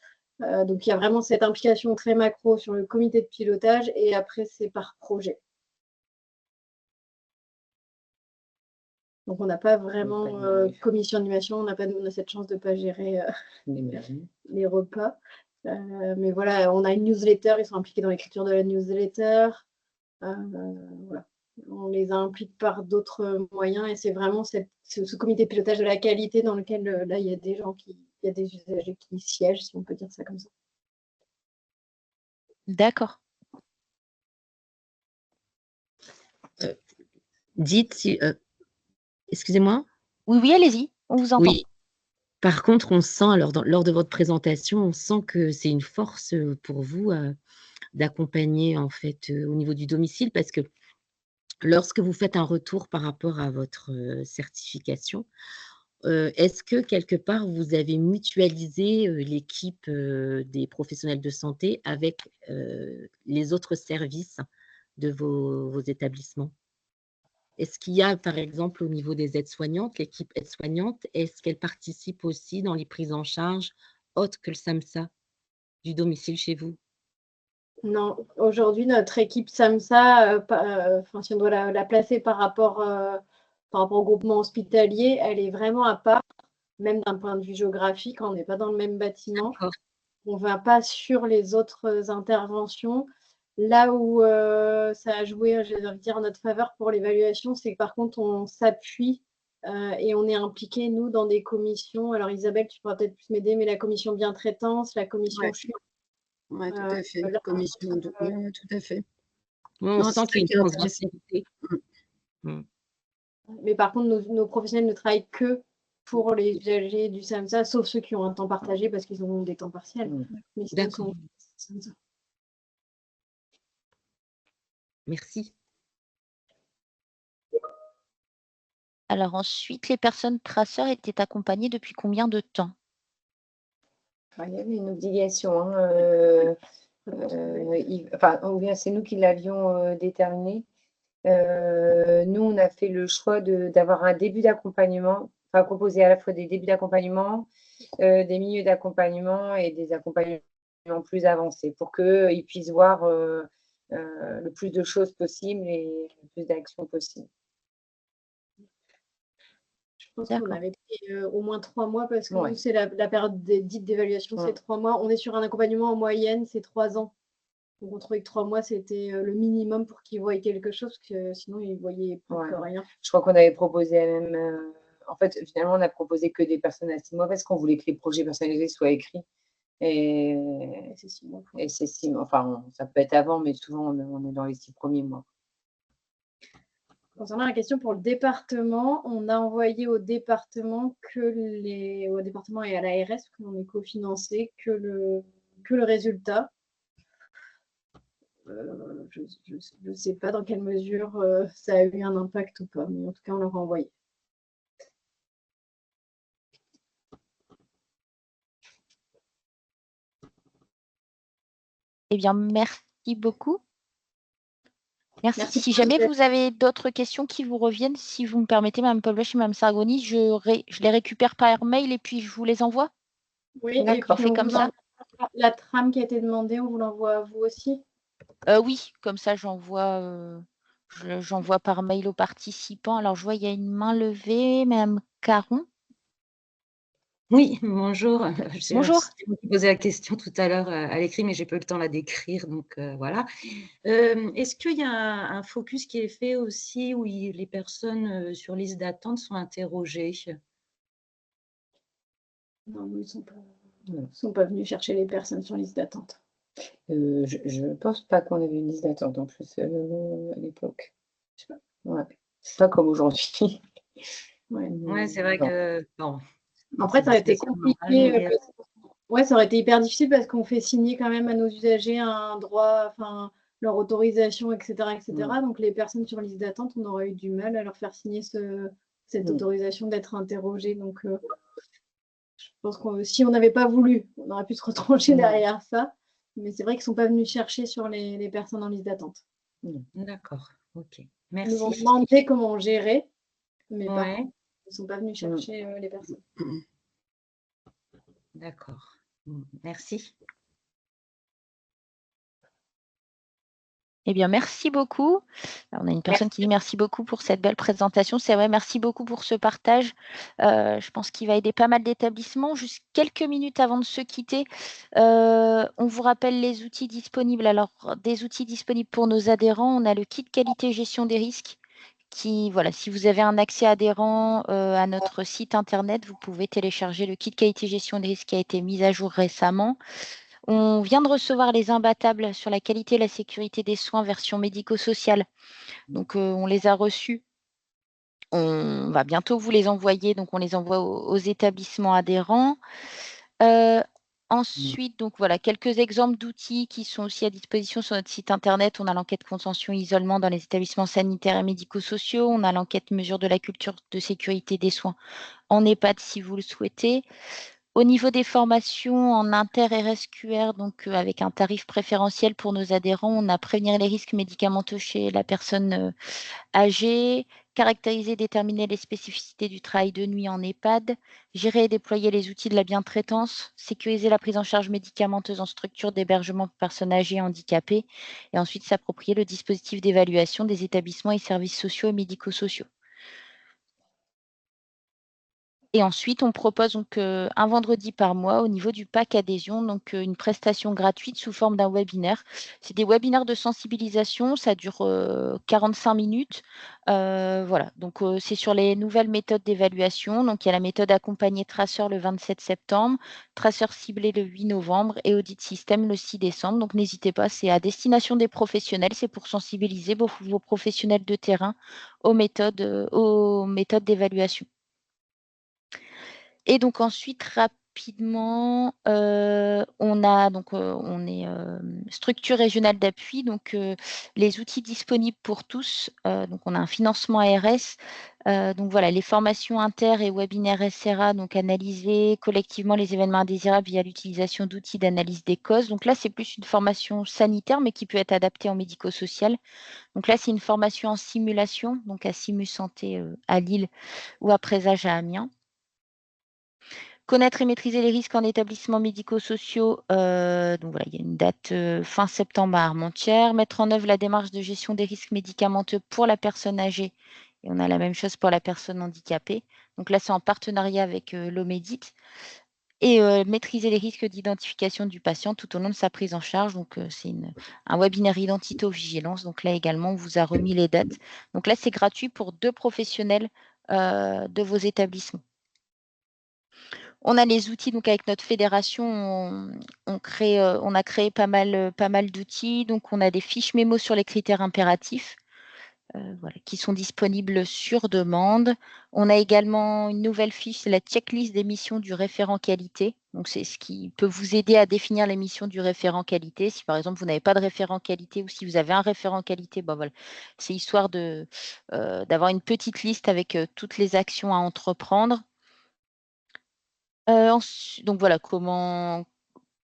Donc, il y a vraiment cette implication très macro sur le comité de pilotage et après, c'est par projet. Donc, on n'a pas vraiment commission d'animation, on a cette chance de ne pas gérer les repas. Mais voilà, on a une newsletter, ils sont impliqués dans l'écriture de la newsletter. Voilà. On les implique par d'autres moyens et c'est vraiment ce comité de pilotage de la qualité dans lequel là, il y a des gens il y a des usagers qui siègent, si on peut dire ça comme ça. D'accord. Dites si... excusez-moi. Oui, allez-y, on vous entend. Oui. Par contre, on sent, alors lors de votre présentation, on sent que c'est une force pour vous d'accompagner en fait au niveau du domicile, parce que lorsque vous faites un retour par rapport à votre certification, est-ce que quelque part vous avez mutualisé l'équipe des professionnels de santé avec les autres services de vos établissements? Est-ce qu'il y a, par exemple, au niveau des aides-soignantes, l'équipe aide-soignante, est-ce qu'elle participe aussi dans les prises en charge autres que le SAMSA du domicile chez vous? Non, aujourd'hui, notre équipe SAMSA, si on doit la placer par rapport au groupement hospitalier, elle est vraiment à part, même d'un point de vue géographique, on n'est pas dans le même bâtiment. On ne va pas sur les autres interventions. Là où ça a joué, je vais dire, en notre faveur pour l'évaluation, c'est que par contre, on s'appuie et on est impliqué, nous, dans des commissions. Alors, Isabelle, tu pourras peut-être plus m'aider, mais la commission bien-traitance, la commission chute. Oui, tout à fait. Commission de... Oui, tout à fait. On sent qu'il y a une transversalité. Mais par contre, nos professionnels ne travaillent que pour les usagers du SAMSA, sauf ceux qui ont un temps partagé parce qu'ils ont des temps partiels. Mais sinon, Merci. Alors ensuite, les personnes traceurs étaient accompagnées depuis combien de temps? Il y avait une obligation, ou bien c'est nous qui l'avions déterminé. Nous, on a fait le choix d'avoir un début d'accompagnement, enfin proposer à la fois des débuts d'accompagnement, des milieux d'accompagnement et des accompagnements plus avancés pour qu'ils puissent voir le plus de choses possibles et le plus d'actions possibles. Je pense qu'on avait pris au moins 3 mois parce que Ouais. nous, c'est la période dite d'évaluation, c'est 3 mois. On est sur un accompagnement en moyenne, c'est 3 ans. Donc on trouvait que 3 mois, c'était le minimum pour qu'ils voient quelque chose, parce que sinon, ils voyaient presque rien. Je crois qu'on avait proposé même. En fait, finalement, on a proposé que des personnes à 6 mois parce qu'on voulait que les projets personnalisés soient écrits. Et c'est 6 mois. Et c'est 6 mois. Enfin, ça peut être avant, mais souvent, on est dans les 6 premiers mois. Concernant la question pour le département, on a envoyé au département au département et à l'ARS, qu'on est cofinancé, que le résultat. Je ne sais pas dans quelle mesure ça a eu un impact ou pas, mais en tout cas, on leur a envoyé. Eh bien, merci beaucoup. Merci. Merci. Si jamais vous avez d'autres questions qui vous reviennent, si vous me permettez, Mme Pavloch et Mme Sargoni, je les récupère par mail et puis je vous les envoie. Oui, d'accord. et puis on fait comme ça. La trame qui a été demandée, on vous l'envoie à vous aussi? Oui, comme ça, j'envoie par mail aux participants. Alors, je vois, il y a une main levée, Mme Caron. Oui, bonjour. Bonjour. C'est moi qui posais la question tout à l'heure à l'écrit, mais j'ai pas eu le temps là d'écrire, donc voilà. Est-ce qu'il y a un focus qui est fait aussi où les personnes sur liste d'attente sont interrogées? Non, ils ne sont pas venus chercher les personnes sur liste d'attente. Je ne pense pas qu'on avait une liste d'attente en plus à l'époque. Ouais. C'est pas comme aujourd'hui. Ouais, c'est vrai que bon. Après, ça aurait été compliqué. Ouais, ça aurait été hyper difficile parce qu'on fait signer quand même à nos usagers un droit, enfin leur autorisation, etc., etc. Donc les personnes sur liste d'attente, on aurait eu du mal à leur faire signer cette autorisation d'être interrogées. Donc je pense que si on n'avait pas voulu, on aurait pu se retrancher derrière ça. Mais c'est vrai qu'ils ne sont pas venus chercher sur les personnes en liste d'attente. D'accord, ok. Ils Merci. nous ont demandé comment on gérait, mais par Ouais. contre, ils ne sont pas venus chercher les personnes. D'accord. Merci. Eh bien, merci beaucoup. Alors, on a une personne qui dit merci beaucoup pour cette belle présentation. C'est vrai, merci beaucoup pour ce partage. Je pense qu'il va aider pas mal d'établissements. Juste quelques minutes avant de se quitter, on vous rappelle les outils disponibles. Alors, des outils disponibles pour nos adhérents. On a le kit qualité gestion des risques qui, voilà, si vous avez un accès adhérent à notre site internet, vous pouvez télécharger le kit qualité gestion des risques qui a été mis à jour récemment. On vient de recevoir les imbattables sur la qualité et la sécurité des soins version médico-sociale. Donc, on les a reçus. On va bientôt vous les envoyer. Donc, on les envoie aux établissements adhérents. Ensuite, donc voilà, quelques exemples d'outils qui sont aussi à disposition sur notre site internet. On a l'enquête contention isolement dans les établissements sanitaires et médico-sociaux. On a l'enquête mesure de la culture de sécurité des soins en EHPAD si vous le souhaitez. Au niveau des formations en inter-RSQR, donc avec un tarif préférentiel pour nos adhérents, on a prévenir les risques médicamenteux chez la personne âgée, caractériser et déterminer les spécificités du travail de nuit en EHPAD, gérer et déployer les outils de la bientraitance, sécuriser la prise en charge médicamenteuse en structure d'hébergement pour personnes âgées et handicapées, et ensuite s'approprier le dispositif d'évaluation des établissements et services sociaux et médico-sociaux. Et ensuite, on propose donc un vendredi par mois au niveau du pack adhésion, donc une prestation gratuite sous forme d'un webinaire. C'est des webinaires de sensibilisation, ça dure 45 minutes. Voilà, donc c'est sur les nouvelles méthodes d'évaluation. Donc il y a la méthode accompagnée traceur le 27 septembre, traceur ciblé le 8 novembre et audit système le 6 décembre. Donc n'hésitez pas, c'est à destination des professionnels, c'est pour sensibiliser vos professionnels de terrain aux méthodes d'évaluation. Et donc ensuite, rapidement, on est structure régionale d'appui, donc les outils disponibles pour tous. Donc on a un financement ARS. Donc voilà, les formations inter et webinaires SRA, donc analyser collectivement les événements indésirables via l'utilisation d'outils d'analyse des causes. Donc là, c'est plus une formation sanitaire, mais qui peut être adaptée en médico-social. Donc là, c'est une formation en simulation, donc à Simu Santé à Lille ou à Présage à Amiens. Connaître et maîtriser les risques en établissements médico-sociaux. Donc voilà, il y a une date fin septembre à Armentières. Mettre en œuvre la démarche de gestion des risques médicamenteux pour la personne âgée. Et on a la même chose pour la personne handicapée. Donc là, c'est en partenariat avec l'OMEDIT. Et maîtriser les risques d'identification du patient tout au long de sa prise en charge. Donc, c'est un webinaire identito-vigilance. Donc là également, on vous a remis les dates. Donc là, c'est gratuit pour 2 professionnels de vos établissements. On a les outils, donc avec notre fédération, on a créé pas mal d'outils. Donc, on a des fiches mémo sur les critères impératifs. Voilà, qui sont disponibles sur demande. On a également une nouvelle fiche, c'est la checklist des missions du référent qualité. Donc, c'est ce qui peut vous aider à définir les missions du référent qualité. Si par exemple, vous n'avez pas de référent qualité ou si vous avez un référent qualité, ben voilà, c'est histoire d'avoir une petite liste avec toutes les actions à entreprendre. Donc voilà comment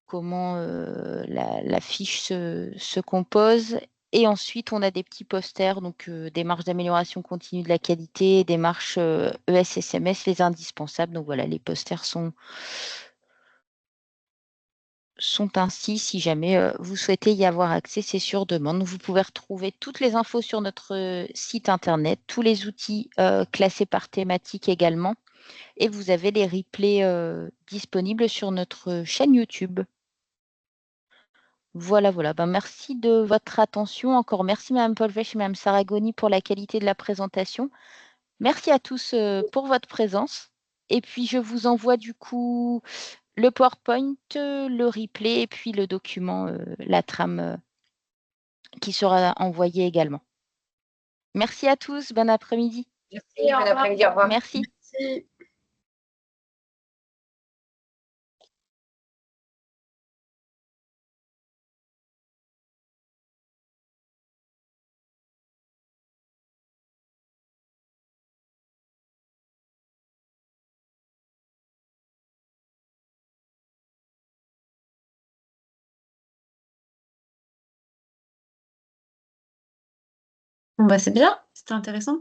la fiche se compose. Et ensuite, on a des petits posters, donc des marches d'amélioration continue de la qualité, des marches ES-SMS, les indispensables. Donc voilà, les posters sont ainsi. Si jamais vous souhaitez y avoir accès, c'est sur demande. Vous pouvez retrouver toutes les infos sur notre site internet, tous les outils classés par thématique également. Et vous avez les replays disponibles sur notre chaîne YouTube. Voilà, voilà. Ben, merci de votre attention. Encore merci Mme Polvech et Mme Saragoni pour la qualité de la présentation. Merci à tous pour votre présence. Et puis, je vous envoie du coup le PowerPoint, le replay et puis le document, la trame qui sera envoyée également. Merci à tous. Bon après-midi. Merci, bon après-midi, au revoir. Merci. Merci. Bon, bah, c'est bien, c'était intéressant.